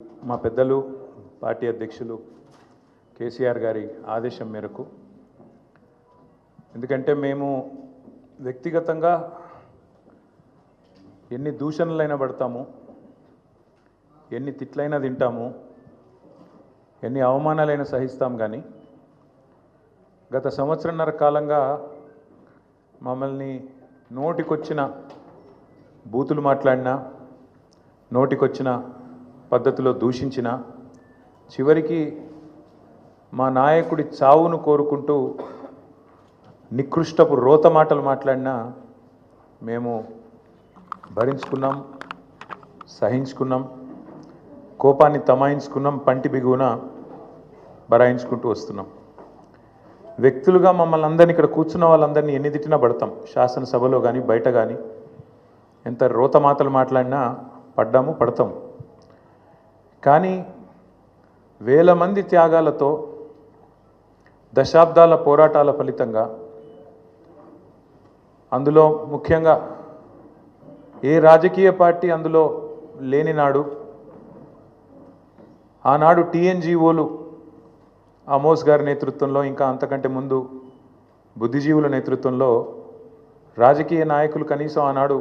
మా పెద్దలు పార్టీ అధ్యక్షులు కేసీఆర్ గారి ఆదేశం మేరకు, ఎందుకంటే మేము వ్యక్తిగతంగా ఎన్ని దూషణలైనా పడతాము, ఎన్ని తిట్లైనా తింటాము, ఎన్ని అవమానాలైనా సహిస్తాం. కానీ గత సంవత్సరన్నర కాలంగా మమ్మల్ని నోటికొచ్చిన బూతులు మాట్లాడినా, నోటికొచ్చిన పద్ధతిలో దూషించిన, చివరికి మా నాయకుడి చావును కోరుకుంటూ నికృష్టపు రోత మాటలు మాట్లాడినా మేము భరించుకున్నాం, సహించుకున్నాం, కోపాన్ని తమాయించుకున్నాం, పంటి బిగువున బరాయించుకుంటూ వస్తున్నాం. వ్యక్తులుగా మమ్మల్ని అందరినీ, ఇక్కడ కూర్చున్న వాళ్ళందరినీ ఎన్ని తిట్టినా పడతాం. శాసనసభలో కానీ బయట కానీ ఎంత రోత మాటలు మాట్లాడినా పడ్డాము, పడతాం. కానీ వేల మంది త్యాగాలతో, దశాబ్దాల పోరాటాల ఫలితంగా, అందులో ముఖ్యంగా ఏ రాజకీయ పార్టీ అందులో లేని నాడు, ఆనాడు టీఎన్జీఓలు ఆమోస్ గారి నేతృత్వంలో, ఇంకా అంతకంటే ముందు బుద్ధిజీవుల నేతృత్వంలో రాజకీయ నాయకులు కనీసం ఆనాడు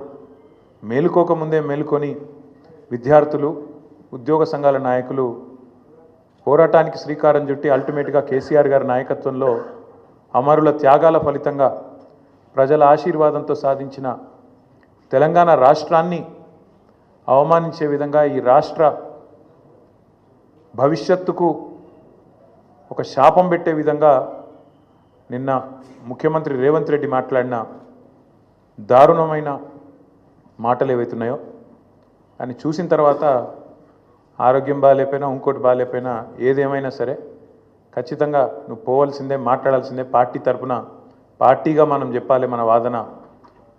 మేలుకోకముందే మేలుకొని విద్యార్థులు, ఉద్యోగ సంఘాల నాయకులు పోరాటానికి శ్రీకారం చుట్టి అల్టిమేట్గా కేసీఆర్ గారి నాయకత్వంలో అమరుల త్యాగాల ఫలితంగా ప్రజల ఆశీర్వాదంతో సాధించిన తెలంగాణ రాష్ట్రాన్ని అవమానించే విధంగా, ఈ రాష్ట్ర భవిష్యత్తుకు ఒక శాపం పెట్టే విధంగా నిన్న ముఖ్యమంత్రి రేవంత్ రెడ్డి మాట్లాడిన దారుణమైన మాటలు ఏవైతున్నాయో అని చూసిన తర్వాత ఆరోగ్యం బాగాలేకపోయినా, ఇంకోటి బాగాలేకపోయినా, ఏదేమైనా సరే ఖచ్చితంగా నువ్వు పోవాల్సిందే, మాట్లాడాల్సిందే. పార్టీ తరఫున పార్టీగా మనం చెప్పాలి, మన వాదన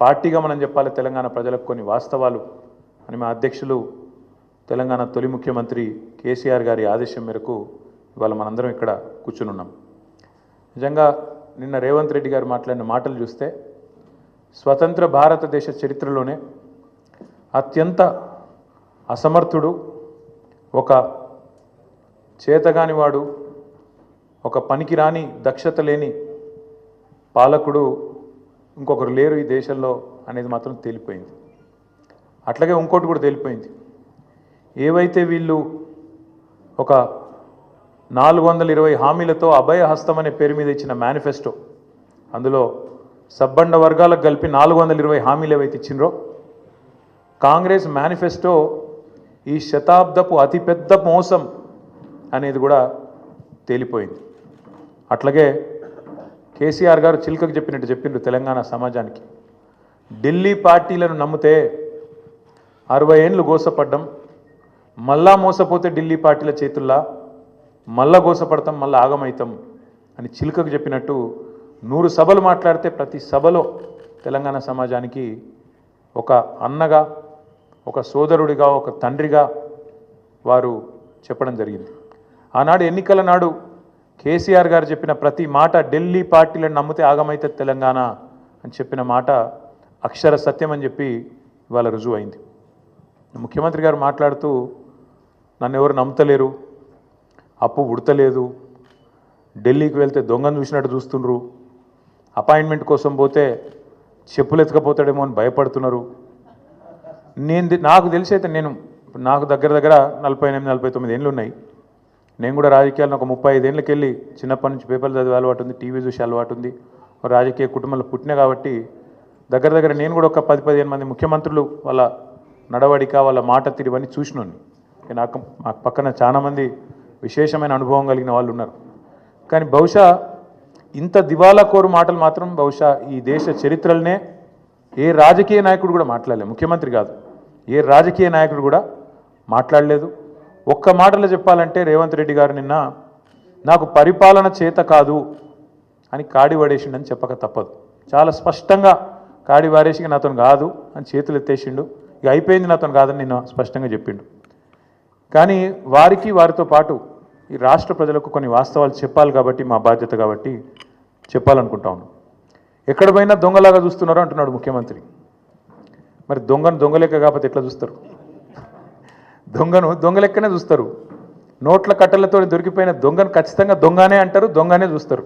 పార్టీగా మనం చెప్పాలి తెలంగాణ ప్రజలకు కొన్ని వాస్తవాలు అని మా అధ్యక్షులు, తెలంగాణ తొలి ముఖ్యమంత్రి కేసీఆర్ గారి ఆదేశం మేరకు ఇవాళ మనందరం ఇక్కడ కూర్చునున్నాం. నిజంగా నిన్న రేవంత్ రెడ్డి గారు మాట్లాడిన మాటలు చూస్తే స్వతంత్ర భారతదేశ చరిత్రలోనే అత్యంత అసమర్థుడు, ఒక చేతగానివాడు, ఒక పనికిరాని దక్షత లేని పాలకుడు ఇంకొకరు లేరు ఈ దేశంలో అనేది మాత్రం తేలిపోయింది. అట్లాగే ఇంకోటి కూడా తేలిపోయింది. ఏవైతే వీళ్ళు ఒక 420 హామీలతో అభయ హస్తం అనే పేరు మీద ఇచ్చిన మేనిఫెస్టో, అందులో సబ్బండ వర్గాలకు కలిపి 420 హామీలు ఏవైతే ఇచ్చినరో, కాంగ్రెస్ మేనిఫెస్టో ఈ శతాబ్దపు అతిపెద్ద మోసం అనేది కూడా తేలిపోయింది. అట్లాగే కేసీఆర్ గారు చిలుకకు చెప్పినట్టు చెప్పిండ్రు తెలంగాణ సమాజానికి. ఢిల్లీ పార్టీలను నమ్మితే 60 ఏళ్ళు గోసపడ్డం, మళ్ళా మోసపోతే ఢిల్లీ పార్టీల చేతుల్లా మళ్ళా గోసపడతాం, మళ్ళీ ఆగమవుతాం అని చిలుకకు చెప్పినట్టు 100 సభలు మాట్లాడితే ప్రతి సభలో తెలంగాణ సమాజానికి ఒక అన్నగా, ఒక సోదరుడిగా, ఒక తండ్రిగా వారు చెప్పడం జరిగింది. ఆనాడు ఎన్నికల నాడు కేసీఆర్ గారు చెప్పిన ప్రతి మాట, ఢిల్లీ పార్టీలను నమ్మితే ఆగమైతే తెలంగాణ అని చెప్పిన మాట అక్షర సత్యం అని చెప్పి ఇవాళ రుజువు అయింది. ముఖ్యమంత్రి గారు మాట్లాడుతూ నన్ను ఎవరు నమ్ముతలేరు, అప్పు ఉడతలేదు, ఢిల్లీకి వెళ్తే దొంగను చూసినట్టు చూస్తుండ్రు, అపాయింట్మెంట్ కోసం పోతే చెప్పులు ఎత్తుకపోతాడేమో అని భయపడుతున్నారు. నాకు తెలిసి అయితే నాకు దగ్గర 48-49 ఏళ్ళు ఉన్నాయి. నేను కూడా రాజకీయాలను ఒక 35 ఏళ్ళకి వెళ్ళి చిన్నప్పటి నుంచి పేపర్లు చదివే అలవాటు ఉంది, టీవీ చూసే అలవాటు ఉంది, రాజకీయ కుటుంబంలో పుట్టినా కాబట్టి దగ్గర నేను కూడా ఒక 10-15 మంది ముఖ్యమంత్రులు వాళ్ళ నడవడిక, వాళ్ళ మాట తీరువని చూసినాను. నాకు పక్కన చాలామంది విశేషమైన అనుభవం కలిగిన వాళ్ళు ఉన్నారు. కానీ బహుశా ఇంత దివాలా కోరు మాటలు మాత్రం బహుశా ఈ దేశ చరిత్రలనే ఏ రాజకీయ నాయకుడు కూడా మాట్లాడలేదు. ముఖ్యమంత్రి కాదు, ఏ రాజకీయ నాయకుడు కూడా మాట్లాడలేదు. ఒక్క మాటలో చెప్పాలంటే రేవంత్ రెడ్డి గారు నిన్న నాకు పరిపాలన చేత కాదు అని కాడి పడేసిండని చెప్పక తప్పదు. చాలా స్పష్టంగా కాడి వారేసి నాతో కాదు అని చేతులు ఎత్తేసిండు. ఇక అయిపోయింది, నాతో కాదని నిన్న స్పష్టంగా చెప్పిండు. కానీ వారితో పాటు ఈ రాష్ట్ర ప్రజలకు కొన్ని వాస్తవాలు చెప్పాలి కాబట్టి, మా బాధ్యత కాబట్టి చెప్పాలనుకుంటా ఉన్నాం. ఎక్కడ పోయినా దొంగలాగా చూస్తున్నారో అంటున్నాడు ముఖ్యమంత్రి. మరి దొంగను దొంగలేక కాకపోతే ఎట్లా చూస్తారు? దొంగను దొంగ లెక్కనే చూస్తారు. నోట్ల కట్టలతో దొరికిపోయిన దొంగను ఖచ్చితంగా దొంగనే అంటారు, దొంగనే చూస్తారు.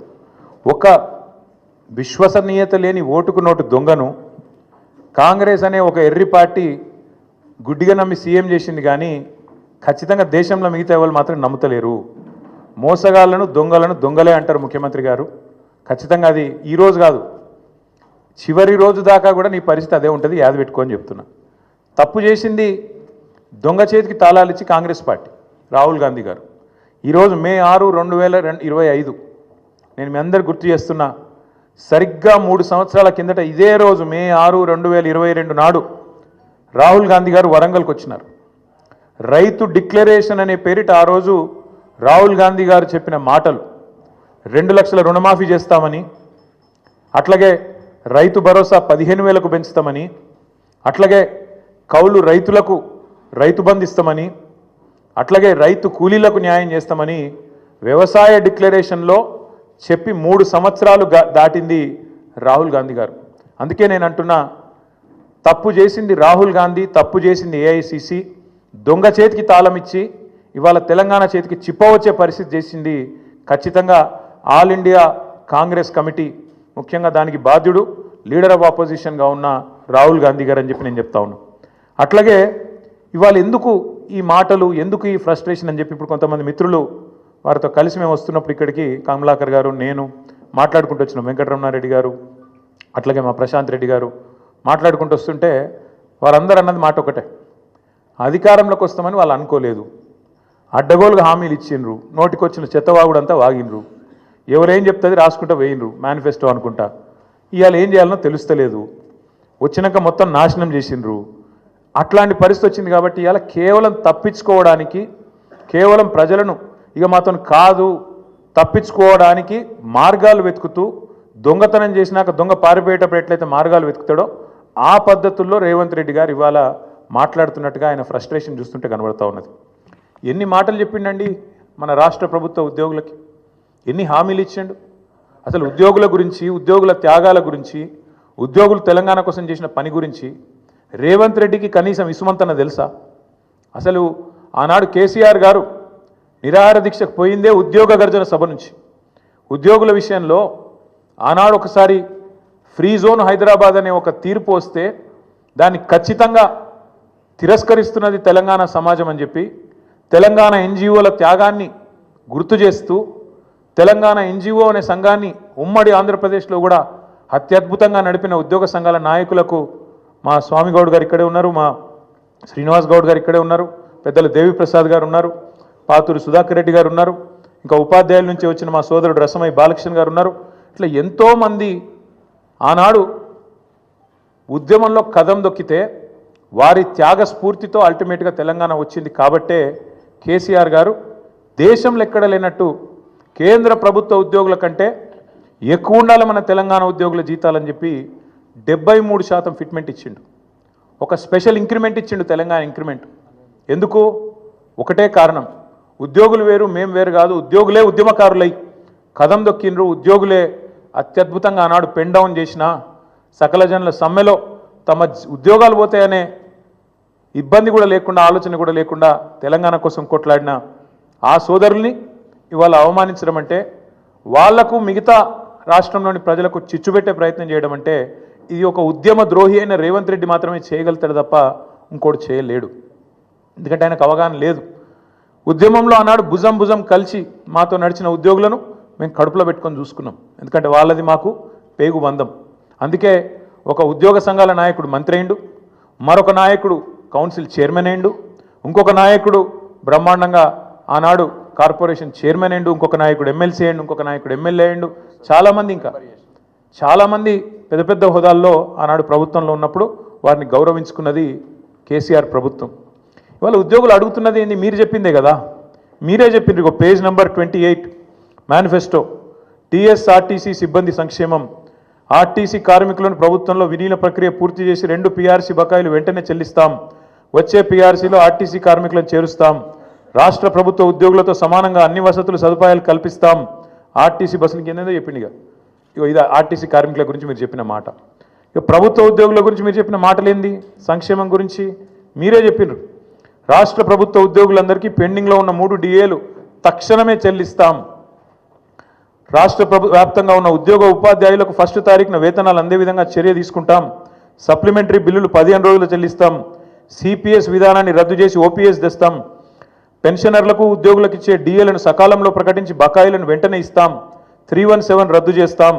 ఒక విశ్వసనీయత లేని ఓటుకు నోటు దొంగను కాంగ్రెస్ అనే ఒక ఎర్రి పార్టీ గుడ్డిగా నమ్మి సీఎం చేసింది, కానీ ఖచ్చితంగా దేశంలో మిగతా వాళ్ళు మాత్రం నమ్ముతలేరు. మోసగాళ్లను దొంగలను దొంగలే అంటారు ముఖ్యమంత్రి గారు. ఖచ్చితంగా అది ఈరోజు కాదు, చివరి రోజు దాకా కూడా నీ పరిస్థితి అదే ఉంటుంది, యాద పెట్టుకొని చెప్తున్నా. తప్పు చేసింది దొంగ చేతికి తాళాలు ఇచ్చి కాంగ్రెస్ పార్టీ రాహుల్ గాంధీ గారు. ఈరోజు మే 6, 2025 నేను మీ అందరు గుర్తు చేస్తున్నా, సరిగ్గా 3 సంవత్సరాల కిందట ఇదే రోజు మే 6, 2022 నాడు రాహుల్ గాంధీ గారు వరంగల్కి వచ్చినారు. రైతు డిక్లరేషన్ అనే పేరిట ఆ రోజు రాహుల్ గాంధీ గారు చెప్పిన మాటలు 2 లక్షల రుణమాఫీ చేస్తామని, అట్లాగే రైతు భరోసా 15,000కు పెంచుతామని, అట్లాగే కౌలు రైతులకు రైతు బంధు ఇస్తామని, అట్లాగే రైతు కూలీలకు న్యాయం చేస్తామని వ్యవసాయ డిక్లరేషన్లో చెప్పి 3 సంవత్సరాలు దాటింది రాహుల్ గాంధీ గారు. అందుకే నేను అంటున్నా, తప్పు చేసింది రాహుల్ గాంధీ, తప్పు చేసింది ఏఐసిసి. దొంగ చేతికి తాళం ఇచ్చి ఇవాళ తెలంగాణ చేతికి చిప్పవచ్చే పరిస్థితి చేసింది ఖచ్చితంగా ఆల్ ఇండియా కాంగ్రెస్ కమిటీ, ముఖ్యంగా దానికి బాధ్యుడు లీడర్ ఆఫ్ ఆపోజిషన్గా ఉన్న రాహుల్ గాంధీ గారు అని చెప్పి నేను చెప్తా ఉన్నాను. అట్లాగే ఇవాళ ఎందుకు ఈ మాటలు, ఎందుకు ఈ ఫ్రస్ట్రేషన్ అని చెప్పి ఇప్పుడు కొంతమంది మిత్రులు వారితో కలిసి మేము వస్తున్నప్పుడు ఇక్కడికి కమలాకర్ గారు, నేను మాట్లాడుకుంటూ వచ్చినాం, వెంకటరమణారెడ్డి గారు, అట్లాగే మా ప్రశాంత్ రెడ్డి గారు మాట్లాడుకుంటూ వస్తుంటే వారందరూ అన్నది మాట ఒకటే, అధికారంలోకి వస్తామని వాళ్ళు అనుకోలేదు, అడ్డగోలుగా హామీలు ఇచ్చిండ్రు, నోటికొచ్చిన చెత్తవాగుడంతా వాగినరు, ఎవరేం చెప్తుంది రాసుకుంటూ వేయినరు మేనిఫెస్టో అనుకుంటా, ఇవాళ ఏం చేయాలనో తెలుస్తలేదు, వచ్చినాక మొత్తం నాశనం చేసిండ్రు. అట్లాంటి పరిస్థితి వచ్చింది కాబట్టి ఇవాళ కేవలం తప్పించుకోవడానికి, కేవలం ప్రజలను ఇక మాతో కాదు తప్పించుకోవడానికి మార్గాలు వెతుకుతూ, దొంగతనం చేసినాక దొంగ పారిపోయేటప్పుడు ఎట్లయితే మార్గాలు వెతుకుతాడో ఆ పద్ధతుల్లో రేవంత్ రెడ్డి గారు ఇవాళ మాట్లాడుతున్నట్టుగా ఆయన ఫ్రస్ట్రేషన్ చూస్తుంటే కనబడతా ఉన్నది. ఎన్ని మాటలు చెప్పిండండి మన రాష్ట్ర ప్రభుత్వ ఉద్యోగులకి, ఎన్ని హామీలు ఇచ్చిండు. అసలు ఉద్యోగుల గురించి, ఉద్యోగుల త్యాగాల గురించి, ఉద్యోగులు తెలంగాణ కోసం చేసిన పని గురించి రేవంత్ రెడ్డికి కనీసం ఇసుమంతన తెలుసా? అసలు ఆనాడు కేసీఆర్ గారు నిరాహార దీక్షకు పోయిందే ఉద్యోగ గర్జన సభ నుంచి. ఉద్యోగుల విషయంలో ఆనాడు ఒకసారి ఫ్రీ జోన్ హైదరాబాద్ అనే ఒక తీర్పు వస్తే దాన్ని ఖచ్చితంగా తిరస్కరిస్తున్నది తెలంగాణ సమాజం అని చెప్పి తెలంగాణ ఎన్జిఓల త్యాగాన్ని గుర్తు చేస్తూ తెలంగాణ ఎన్జిఓ అనే సంఘాన్ని ఉమ్మడి ఆంధ్రప్రదేశ్లో కూడా అత్యద్భుతంగా నడిపిన ఉద్యోగ సంఘాల నాయకులకు మా స్వామి గౌడ్ గారు ఇక్కడే ఉన్నారు, మా శ్రీనివాస్ గౌడ్ గారు ఇక్కడే ఉన్నారు, పెద్దలు దేవిప్రసాద్ గారు ఉన్నారు, పాతూరి సుధాకర్ రెడ్డి గారు ఉన్నారు, ఇంకా ఉపాధ్యాయుల నుంచి వచ్చిన మా సోదరుడు రసమయ్య బాలకృష్ణ గారు ఉన్నారు. ఇట్లా ఎంతోమంది ఆనాడు ఉద్యమంలో కదం దొక్కితే వారి త్యాగ స్ఫూర్తితో అల్టిమేట్గా తెలంగాణ వచ్చింది. కాబట్టే కేసీఆర్ గారు దేశంలో ఎక్కడ లేనట్టు కేంద్ర ప్రభుత్వ ఉద్యోగుల కంటే ఎక్కువ ఉండాలి మన తెలంగాణ ఉద్యోగుల జీతాలని చెప్పి 73% ఫిట్మెంట్ ఇచ్చిండు. ఒక స్పెషల్ ఇంక్రిమెంట్ ఇచ్చిండు, తెలంగాణ ఇంక్రిమెంట్. ఎందుకు? ఒకటే కారణం, ఉద్యోగులు వేరు మేం వేరు కాదు, ఉద్యోగులే ఉద్యమకారులై కదం దొక్కిండ్రు, ఉద్యోగులే అత్యద్భుతంగా ఆనాడు పెన్ డౌన్ చేసిన సకల జనుల సమ్మెలో తమ ఉద్యోగాలు పోతాయనే ఇబ్బంది కూడా లేకుండా, ఆలోచన కూడా లేకుండా తెలంగాణ కోసం కొట్లాడిన ఆ సోదరుల్ని ఇవాళ అవమానించడం అంటే, వాళ్లకు మిగతా రాష్ట్రంలోని ప్రజలకు చిచ్చుపెట్టే ప్రయత్నం చేయడం అంటే, ఇది ఒక ఉద్యమ ద్రోహి అయిన రేవంత్ రెడ్డి మాత్రమే చేయగలుగుతాడు తప్ప ఇంకోటి చేయలేడు. ఎందుకంటే ఆయనకు అవగాహన లేదు. ఉద్యమంలో ఆనాడు భుజం భుజం కలిసి మాతో నడిచిన ఉద్యోగులను మేము కడుపులో పెట్టుకొని చూసుకున్నాం. ఎందుకంటే వాళ్ళది మాకు పేగు బంధం. అందుకే ఒక ఉద్యోగ సంఘాల నాయకుడు మంత్రి అయిండు, మరొక నాయకుడు కౌన్సిల్ చైర్మన్ అయిండు, ఇంకొక నాయకుడు బ్రహ్మాండంగా ఆనాడు కార్పొరేషన్ చైర్మన్ అయిండు, ఇంకొక నాయకుడు ఎమ్మెల్సీ అయిండు, ఇంకొక నాయకుడు ఎమ్మెల్యే అయిండు, చాలామంది ఇంకా చాలామంది పెద్ద పెద్ద హోదాల్లో ఆనాడు ప్రభుత్వంలో ఉన్నప్పుడు వారిని గౌరవించుకున్నది కేసీఆర్ ప్రభుత్వం. ఇవాళ ఉద్యోగులు అడుగుతున్నది ఏంది? మీరు చెప్పిందే కదా, మీరే చెప్పిండ్రు. ఇక పేజ్ నెంబర్ 28 మేనిఫెస్టో, టీఎస్ఆర్టీసీ సిబ్బంది సంక్షేమం, ఆర్టీసీ కార్మికులను ప్రభుత్వంలో విలీన ప్రక్రియ పూర్తి చేసి 2 పీఆర్సీ బకాయిలు వెంటనే చెల్లిస్తాం, వచ్చే పీఆర్సీలో ఆర్టీసీ కార్మికులను చేరుస్తాం, రాష్ట్ర ప్రభుత్వ ఉద్యోగులతో సమానంగా అన్ని వసతులు సదుపాయాలు కల్పిస్తాం, ఆర్టీసీ బస్సులకి ఏందో చెప్పింది. ఇక ఇది ఆర్టీసీ కార్మికుల గురించి మీరు చెప్పిన మాట. ఇక ప్రభుత్వ ఉద్యోగుల గురించి మీరు చెప్పిన మాటలేంది? సంక్షేమం గురించి మీరే చెప్పినారు. రాష్ట్ర ప్రభుత్వ ఉద్యోగులందరికీ పెండింగ్లో ఉన్న 3 డిఏలు తక్షణమే చెల్లిస్తాం. రాష్ట్ర వ్యాప్తంగా ఉన్న ఉద్యోగ ఉపాధ్యాయులకు 1 తారీఖున వేతనాలు అందే విధంగా చర్య తీసుకుంటాం. సప్లిమెంటరీ బిల్లులు 15 రోజులు చెల్లిస్తాం. సిపిఎస్ విధానాన్ని రద్దు చేసి ఓపీఎస్ తెస్తాం. పెన్షనర్లకు ఉద్యోగులకు ఇచ్చే డిఏలను సకాలంలో ప్రకటించి బకాయిలను వెంటనే ఇస్తాం. 317 రద్దు చేస్తాం.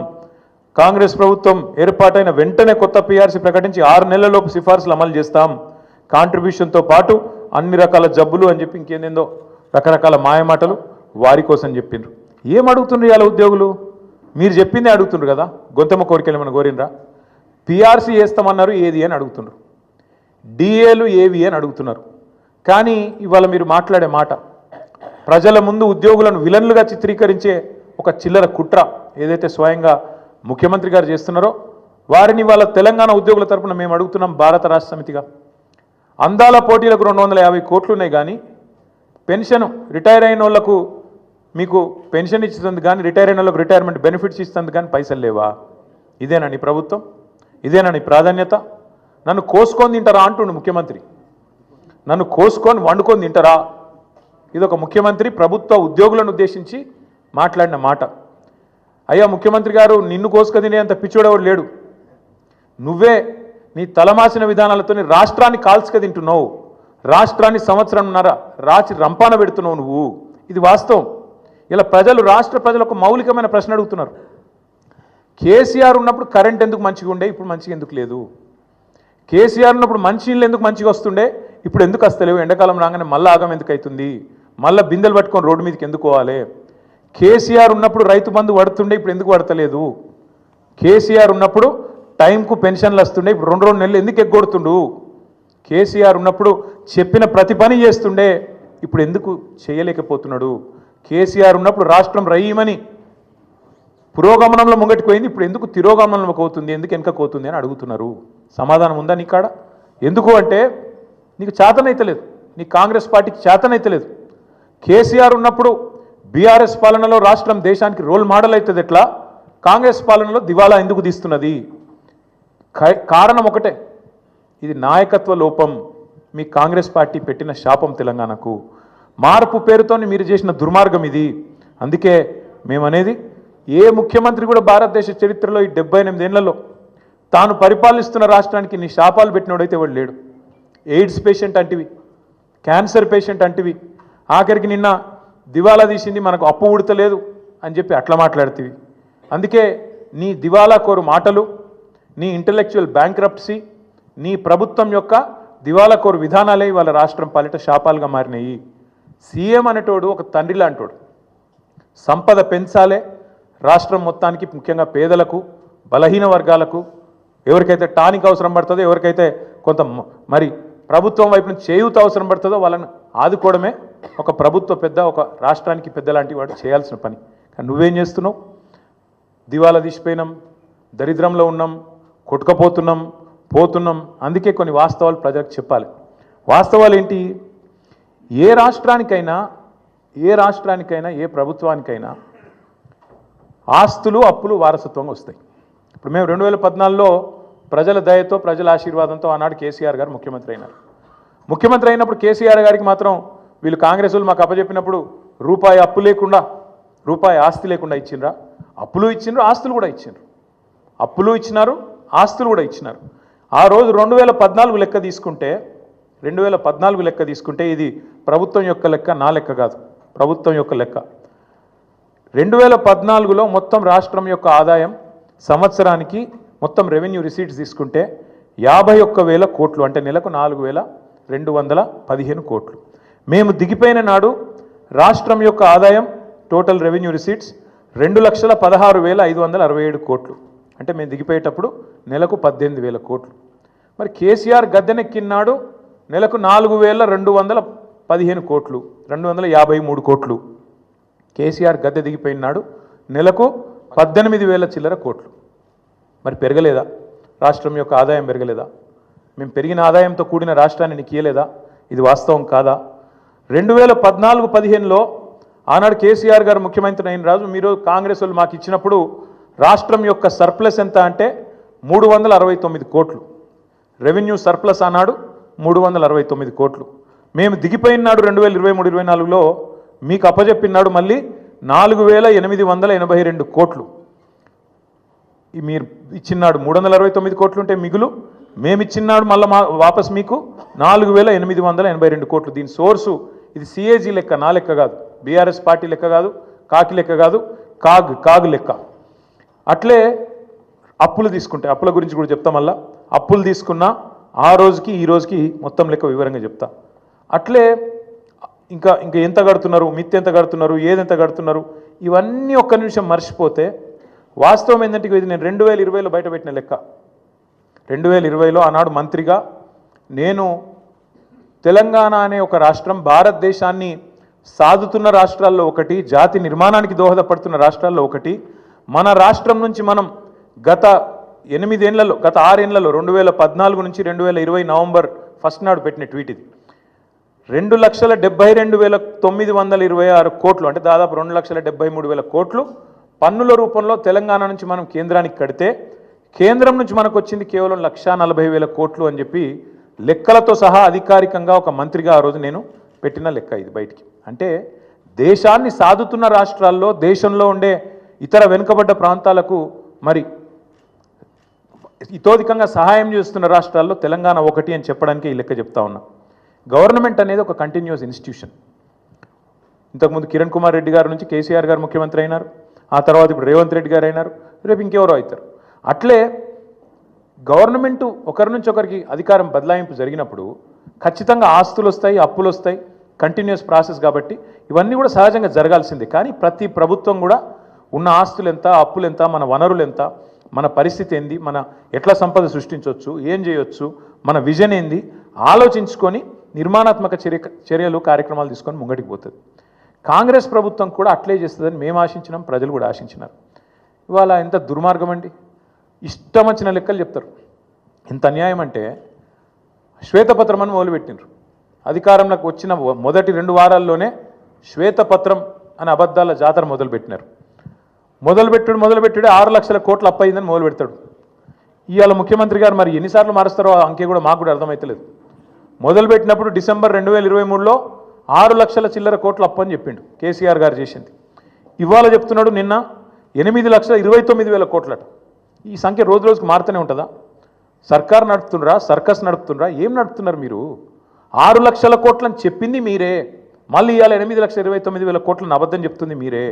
కాంగ్రెస్ ప్రభుత్వం ఏర్పాటైన వెంటనే కొత్త పీఆర్సీ ప్రకటించి 6 నెలలలోపు సిఫార్సులు అమలు చేస్తాం. కాంట్రిబ్యూషన్తో పాటు అన్ని రకాల జబ్బులు అని చెప్పి ఇంకేందేందో రకరకాల మాయమాటలు వారి కోసం చెప్పిండ్రు. ఏం అడుగుతుండ్రు ఇవాళ ఉద్యోగులు? మీరు చెప్పిందే అడుగుతుండ్రు కదా. గొంతమ్మ కోరికలు ఏమైనా కోరినరా? పీఆర్సీ వేస్తామన్నారు, ఏది అని అడుగుతుండ్రు. డిఏలు ఏవి అని అడుగుతున్నారు. కానీ ఇవాళ మీరు మాట్లాడే మాట ప్రజల ముందు ఉద్యోగులను విలన్లుగా చిత్రీకరించే ఒక చిల్లర కుట్ర ఏదైతే స్వయంగా ముఖ్యమంత్రి గారు చేస్తున్నారో వారిని వాళ్ళ తెలంగాణ ఉద్యోగుల తరపున మేము అడుగుతున్నాం. భారత రాష్ట్ర సమితిగా అందాల పోటీలకు 250 కోట్లు ఉన్నాయి, కానీ పెన్షన్ రిటైర్ అయిన వాళ్ళకు మీకు పెన్షన్ ఇస్తుంది, కానీ రిటైర్ అయిన వాళ్ళకు రిటైర్మెంట్ బెనిఫిట్స్ ఇస్తుంది, కానీ పైసలు లేవా? ఇదేనా నీ ప్రభుత్వం? ఇదేనా నీ ప్రాధాన్యత? నన్ను కోసుకొని తింటారా అంటుండు ముఖ్యమంత్రి. నన్ను కోసుకొని వండుకొని తింటారా? ఇది ఒక ముఖ్యమంత్రి ప్రభుత్వ ఉద్యోగులను ఉద్దేశించి మాట్లాడిన మాట. అయ్యా ముఖ్యమంత్రి గారు, నిన్ను కోసుక తినేంత పిచ్చోడెవడు లేడు. నువ్వే నీ తలమాసిన విధానాలతో రాష్ట్రాన్ని కాల్చుక తింటున్నావు. రాష్ట్రాన్ని సంవత్సరంన్నర రాచి రంపాన పెడుతున్నావు నువ్వు. ఇది వాస్తవం. ఇలా ప్రజలు, రాష్ట్ర ప్రజలు ఒక మౌలికమైన ప్రశ్న అడుగుతున్నారు. కేసీఆర్ ఉన్నప్పుడు కరెంట్ ఎందుకు మంచిగా ఉండే, ఇప్పుడు మంచిగా ఎందుకు లేదు? కేసీఆర్ ఉన్నప్పుడు మంచినీళ్ళు ఎందుకు మంచిగా వస్తుండే, ఇప్పుడు ఎందుకు వస్తలేవు? ఎండాకాలం రాగానే మళ్ళీ ఆగం ఎందుకు అవుతుంది? మళ్ళీ బిందెలు పట్టుకొని రోడ్డు మీదకి ఎందుకు పోవాలి? కేసీఆర్ ఉన్నప్పుడు రైతు బంధు పడుతుండే, ఇప్పుడు ఎందుకు పడతలేదు? కేసీఆర్ ఉన్నప్పుడు టైంకు పెన్షన్లు వస్తుండే, ఇప్పుడు 2 నెలలు ఎందుకు ఎగ్గొడుతుండు? కేసీఆర్ ఉన్నప్పుడు చెప్పిన ప్రతి పని చేస్తుండే, ఇప్పుడు ఎందుకు చేయలేకపోతున్నాడు? కేసీఆర్ ఉన్నప్పుడు రాష్ట్రం రయ్యమని పురోగమనంలో ముంగటిపోయింది, ఇప్పుడు ఎందుకు తిరోగమనంలోకి అవుతుంది, ఎందుకు వెనకపోతుంది అని అడుగుతున్నారు. సమాధానం ఉందా నీ కాడ? ఎందుకు అంటే నీకు చేతనైతలేదు, నీ కాంగ్రెస్ పార్టీకి చేతనైతలేదు. కేసీఆర్ ఉన్నప్పుడు బీఆర్ఎస్ పాలనలో రాష్ట్రం దేశానికి రోల్ మోడల్ అవుతుంది, ఎట్లా కాంగ్రెస్ పాలనలో దివాలా ఎందుకు తీస్తున్నది? కారణం ఒకటే, ఇది నాయకత్వ లోపం. మీ కాంగ్రెస్ పార్టీ పెట్టిన శాపం తెలంగాణకు. మార్పు పేరుతో మీరు చేసిన దుర్మార్గం ఇది. అందుకే మేమనేది, ఏ ముఖ్యమంత్రి కూడా భారతదేశ చరిత్రలో ఈ 78 ఏళ్లలో తాను పరిపాలిస్తున్న రాష్ట్రానికి నీ శాపాలు పెట్టినోడైతే వాడు లేడు. ఎయిడ్స్ పేషెంట్ అంటివి, క్యాన్సర్ పేషెంట్ అంటివి, ఆఖరికి నిన్న దివాలా తీసింది మనకు అప్పు ఉడతలేదు అని చెప్పి అట్లా మాట్లాడుతీవి. అందుకే నీ దివాలా కోరు మాటలు, నీ ఇంటలెక్చువల్ బ్యాంక్రప్సీ, నీ ప్రభుత్వం యొక్క దివాలా కోరు విధానాలే వాళ్ళ రాష్ట్రం పాలిట శాపాలుగా మారినాయి. సీఎం అనేటోడు ఒక తండ్రి లాంటోడు. సంపద పెంచాలే రాష్ట్రం మొత్తానికి, ముఖ్యంగా పేదలకు, బలహీన వర్గాలకు, ఎవరికైతే టానిక్ అవసరం పడుతుందో, ఎవరికైతే కొంత మరి ప్రభుత్వం వైపు నుంచి చేయూత అవసరం పడుతుందో వాళ్ళని ఆదుకోవడమే ఒక ప్రభుత్వ పెద్ద, ఒక రాష్ట్రానికి పెద్ద లాంటి వాడు చేయాల్సిన పని. కానీ నువ్వేం చేస్తున్నావు? దివాలా తీసిపోయినాం, దరిద్రంలో ఉన్నాం, కొట్టుకపోతున్నాం, పోతున్నాం. అందుకే కొన్ని వాస్తవాలు ప్రజలకు చెప్పాలి. వాస్తవాలు ఏంటి? ఏ రాష్ట్రానికైనా, ఏ ప్రభుత్వానికైనా ఆస్తులు, అప్పులు వారసత్వంగా వస్తాయి. ఇప్పుడు మేము 2014లో ప్రజల దయతో, ప్రజల ఆశీర్వాదంతో ఆనాడు కేసీఆర్ గారు ముఖ్యమంత్రి అయినారు. ముఖ్యమంత్రి అయినప్పుడు కేసీఆర్ గారికి మాత్రం వీళ్ళు కాంగ్రెస్ వాళ్ళు మాకు అప్పచెప్పినప్పుడు రూపాయి అప్పు లేకుండా, రూపాయి ఆస్తి లేకుండా ఇచ్చిండ్రా? అప్పులు ఇచ్చిండ్రు, ఆస్తులు కూడా ఇచ్చిండ్రు. అప్పులు ఇచ్చినారు, ఆస్తులు కూడా ఇచ్చినారు. ఆ రోజు 2014 లెక్క తీసుకుంటే, 2014 లెక్క తీసుకుంటే ఇది ప్రభుత్వం యొక్క లెక్క, నా లెక్క కాదు, ప్రభుత్వం యొక్క లెక్క. 2014లో మొత్తం రాష్ట్రం యొక్క ఆదాయం సంవత్సరానికి మొత్తం రెవెన్యూ రిసీట్స్ తీసుకుంటే 51,000 కోట్లు, అంటే నెలకు 4,215 కోట్లు. మేము దిగిపోయిన నాడు రాష్ట్రం యొక్క ఆదాయం టోటల్ రెవెన్యూ రిసీట్స్ 2,16,567 కోట్లు. అంటే మేము దిగిపోయేటప్పుడు నెలకు 18,000 కోట్లు. మరి కేసీఆర్ గద్దెనెక్కినాడు నెలకు 4,215 కోట్లు, 253 కోట్లు. కేసీఆర్ గద్దె దిగిపోయినాడు నెలకు 18,000 చిల్లర కోట్లు. మరి పెరగలేదా? రాష్ట్రం యొక్క ఆదాయం పెరగలేదా? మేము పెరిగిన ఆదాయంతో కూడిన రాష్ట్రాన్ని నీకు ఇయ్యలేదా? ఇది వాస్తవం కాదా? 2014-15లో ఆనాడు కేసీఆర్ గారు ముఖ్యమంత్రి అయిన రాజు, మీరు కాంగ్రెస్ వాళ్ళు మాకు ఇచ్చినప్పుడు రాష్ట్రం యొక్క సర్ప్లస్ ఎంత అంటే 369 కోట్లు. రెవెన్యూ సర్ప్లస్ ఆనాడు 369 కోట్లు. మేము దిగిపోయినాడు 2023-24లో మీకు అప్పజెప్పినాడు మళ్ళీ 4882 కోట్లు. మీరు ఇచ్చినాడు 369 కోట్లు ఉంటే మిగులు, మేము ఇచ్చినాడు మళ్ళీ వాపస్ మీకు 4882 కోట్లు. దీని సోర్సు ఇది సిఏజీ లెక్క, నా లెక్క కాదు, బీఆర్ఎస్ పార్టీ లెక్క కాదు, కాకి లెక్క కాదు, కాగ్ లెక్క. అట్లే అప్పులు తీసుకుంటే అప్పుల గురించి కూడా చెప్తా. మళ్ళా అప్పులు తీసుకున్నా ఆ రోజుకి ఈ రోజుకి మొత్తం లెక్క వివరంగా చెప్తా. అట్లే ఇంకా ఎంత కడుతున్నారు, మిత్ ఎంత కడుతున్నారు, ఏదెంత కడుతున్నారు, ఇవన్నీ ఒక్క నిమిషం మర్చిపోతే వాస్తవం ఏంటంటే ఇది నేను 2020లో బయట పెట్టిన లెక్క. 2020లో ఆనాడు మంత్రిగా నేను తెలంగాణ అనే ఒక రాష్ట్రం భారతదేశాన్ని సాదుతున్న రాష్ట్రాల్లో ఒకటి, జాతి నిర్మాణానికి దోహదపడుతున్న రాష్ట్రాల్లో ఒకటి. మన రాష్ట్రం నుంచి మనం గత 6 ఏళ్లలో 2014 నుంచి 2020 నవంబర్ 1 నాడు పెట్టిన ట్వీట్ ఇది. 2,72,926 కోట్లు అంటే దాదాపు 2,73,000 కోట్లు పన్నుల రూపంలో తెలంగాణ నుంచి మనం కేంద్రానికి కడితే కేంద్రం నుంచి మనకు వచ్చింది కేవలం 1,40,000 కోట్లు అని చెప్పి లెక్కలతో సహా అధికారికంగా ఒక మంత్రిగా ఆ రోజు నేను పెట్టిన లెక్క ఇది బయటికి. అంటే దేశాన్ని సాదుతున్న రాష్ట్రాల్లో, దేశంలో ఉండే ఇతర వెనుకబడ్డ ప్రాంతాలకు మరి ఇతోధికంగా సహాయం చేస్తున్న రాష్ట్రాల్లో తెలంగాణ ఒకటి అని చెప్పడానికి ఈ లెక్క చెప్తా ఉన్నా. గవర్నమెంట్ అనేది ఒక కంటిన్యూస్ ఇన్స్టిట్యూషన్. ఇంతకుముందు కిరణ్ కుమార్ రెడ్డి గారి నుంచి కేసీఆర్ గారు ముఖ్యమంత్రి అయినారు, ఆ తర్వాత ఇప్పుడు రేవంత్ రెడ్డి గారు అయినారు, రేపు ఇంకెవరో అవుతారు. అట్లే గవర్నమెంటు ఒకరి నుంచి ఒకరికి అధికారం బదలాయింపు జరిగినప్పుడు ఖచ్చితంగా ఆస్తులు వస్తాయి, అప్పులు వస్తాయి, కంటిన్యూస్ ప్రాసెస్. కాబట్టి ఇవన్నీ కూడా సహజంగా జరగాల్సిందే. కానీ ప్రతి ప్రభుత్వం కూడా ఉన్న ఆస్తులు ఎంత, అప్పులు ఎంత, మన వనరులు ఎంత, మన పరిస్థితి ఏంది, మన ఎట్లా సంపద సృష్టించవచ్చు, ఏం చేయొచ్చు, మన విజన్ ఏంది ఆలోచించుకొని నిర్మాణాత్మక చర్యలు కార్యక్రమాలు తీసుకొని ముంగటికి పోతుంది. కాంగ్రెస్ ప్రభుత్వం కూడా అట్లే చేస్తుందని మేము ఆశించినాం, ప్రజలు కూడా ఆశించినారు. ఇవాళ ఎంత దుర్మార్గం అండి, ఇష్టం వచ్చిన లెక్కలు చెప్తారు. ఎంత అన్యాయం అంటే శ్వేతపత్రం అని మొదలుపెట్టినారు. అధికారంలోకి వచ్చిన మొదటి 2 వారాల్లోనే శ్వేతపత్రం అనే అబద్ధాల జాతర మొదలుపెట్టినారు. మొదలుపెట్టుడే 6 లక్షల కోట్ల అప్పు అయిందని మొదలు పెడతాడు. ఇవాళ ముఖ్యమంత్రి గారు మరి ఎన్నిసార్లు మారుస్తారో అంకే కూడా మాకు కూడా అర్థమవుతలేదు. మొదలుపెట్టినప్పుడు డిసెంబర్ 2023లో 6 లక్షల చిల్లర కోట్ల అప్పు అని చెప్పిండు కేసీఆర్ గారు చేసింది. ఇవాళ చెప్తున్నాడు నిన్న 8,29,000 కోట్లట. ఈ సంఖ్య రోజు రోజుకు మారుతూనే ఉంటుందా? సర్కార్ నడుపుతుండ్రా, సర్కస్ నడుపుతుండ్రా, ఏం నడుపుతున్నారు మీరు? 6 లక్షల కోట్లని చెప్పింది మీరే, మళ్ళీ ఇవాళ 8,29,000 కోట్లను అబద్ధం చెప్తుంది మీరే.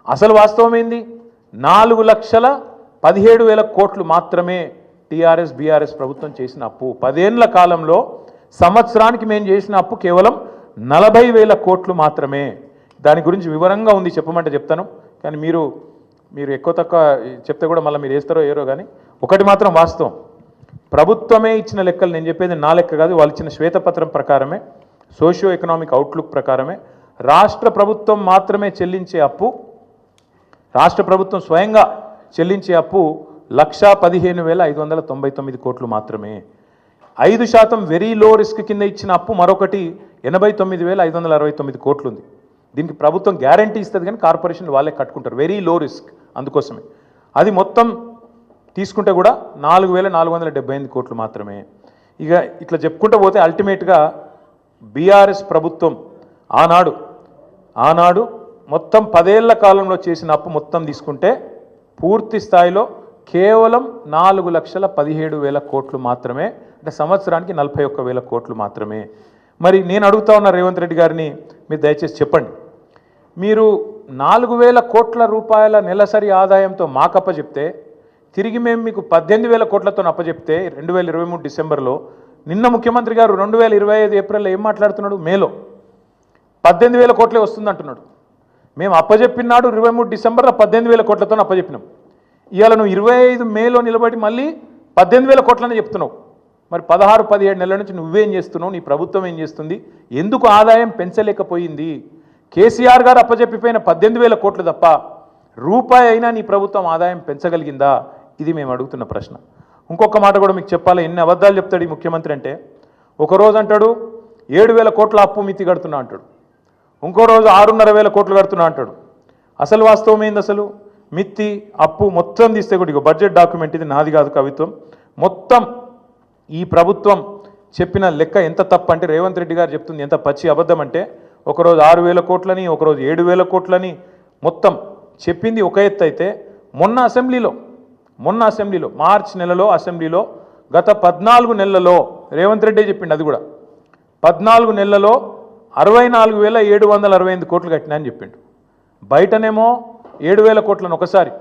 అసలు వాస్తవం ఏంది? 4,17,000 కోట్లు మాత్రమే టీఆర్ఎస్ బీఆర్ఎస్ ప్రభుత్వం చేసిన అప్పు. 10 ఏళ్ల కాలంలో సంవత్సరానికి మేము చేసిన అప్పు కేవలం 40,000 కోట్లు మాత్రమే. దాని గురించి వివరంగా ఉంది, చెప్పమంటే చెప్తాను. కానీ మీరు ఎక్కువ తక్కువ చెప్తే కూడా మళ్ళీ మీరు వేస్తారో ఏరో. కానీ ఒకటి మాత్రం వాస్తవం, ప్రభుత్వమే ఇచ్చిన లెక్కలు, నేను చెప్పేది నా లెక్క కాదు, వాళ్ళు ఇచ్చిన శ్వేతపత్రం ప్రకారమే, సోషియో ఎకనామిక్ అవుట్లుక్ ప్రకారమే రాష్ట్ర ప్రభుత్వం మాత్రమే చెల్లించే అప్పు, రాష్ట్ర ప్రభుత్వం స్వయంగా చెల్లించే అప్పు 1,15,599 కోట్లు మాత్రమే. 5% వెరీ లో రిస్క్ కింద ఇచ్చిన అప్పు మరొకటి 89,569 కోట్లు ఉంది. దీనికి ప్రభుత్వం గ్యారంటీ ఇస్తుంది కానీ కార్పొరేషన్ వాళ్ళే కట్టుకుంటారు, వెరీ లో రిస్క్. అందుకోసమే అది మొత్తం తీసుకుంటే కూడా 4,478 కోట్లు మాత్రమే. ఇక ఇట్లా చెప్పుకుంటూ పోతే అల్టిమేట్గా బీఆర్ఎస్ ప్రభుత్వం ఆనాడు మొత్తం 10 ఏళ్ల కాలంలో చేసిన అప్పు మొత్తం తీసుకుంటే పూర్తి స్థాయిలో కేవలం 4,17,000 కోట్లు మాత్రమే. అంటే సంవత్సరానికి 41,000 కోట్లు మాత్రమే. మరి నేను అడుగుతా ఉన్న రేవంత్ రెడ్డి గారిని, మీరు దయచేసి చెప్పండి, మీరు 4,000 కోట్ల రూపాయల నెలసరి ఆదాయంతో మాకు అప్పచెప్తే తిరిగి మేము మీకు 18,000 కోట్లతో అప్పచెప్తే 2023 డిసెంబర్లో, నిన్న ముఖ్యమంత్రి గారు 2025 ఏప్రిల్లో ఏం మాట్లాడుతున్నాడు? మేలో 18,000 కోట్లే వస్తుంది అంటున్నాడు. మేము అప్పచెప్పినాడు 23 డిసెంబర్లో 18,000 కోట్లతో అప్పచెప్పినాం. ఇవాళ నువ్వు 25 మేలో నిలబడి మళ్ళీ 18,000 కోట్లని చెప్తున్నావు. మరి 16-17 నెలల నుంచి నువ్వేం చేస్తున్నావు, నీ ప్రభుత్వం ఏం చేస్తుంది, ఎందుకు ఆదాయం పెంచలేకపోయింది? కేసీఆర్ గారు అప్పచెప్పిపోయిన 18,000 కోట్లు తప్ప రూపాయి అయినా నీ ప్రభుత్వం ఆదాయం పెంచగలిగిందా? ఇది మేము అడుగుతున్న ప్రశ్న. ఇంకొక మాట కూడా మీకు చెప్పాలి, ఎన్ని అబద్ధాలు చెప్తాడు ఈ ముఖ్యమంత్రి అంటే, ఒకరోజు అంటాడు 7,000 కోట్ల అప్పు మితి కడుతున్నా అంటాడు, ఇంకో రోజు 6,500 కోట్లు కడుతున్నా అంటాడు. అసలు వాస్తవం ఏంది? అసలు మిత్తి అప్పు మొత్తం తీస్తే కూడా బడ్జెట్ డాక్యుమెంట్, ఇది నాది కాదు కవిత్వం, మొత్తం ఈ ప్రభుత్వం చెప్పిన లెక్క ఎంత తప్పు అంటే రేవంత్ రెడ్డి గారు చెప్తుంది ఎంత పచ్చి అబద్ధం అంటే ఒకరోజు 6,000 కోట్లని ఒకరోజు 7,000 కోట్లని మొత్తం చెప్పింది ఒక ఎత్తు అయితే మొన్న అసెంబ్లీలో మార్చి నెలలో అసెంబ్లీలో గత 14 నెలలలో రేవంత్ రెడ్డి చెప్పిండు అది కూడా 14 నెలలలో 64,768 కోట్లు కట్టినా అని చెప్పిండు. బయటనేమో 7,000 కోట్లను ఒకసారి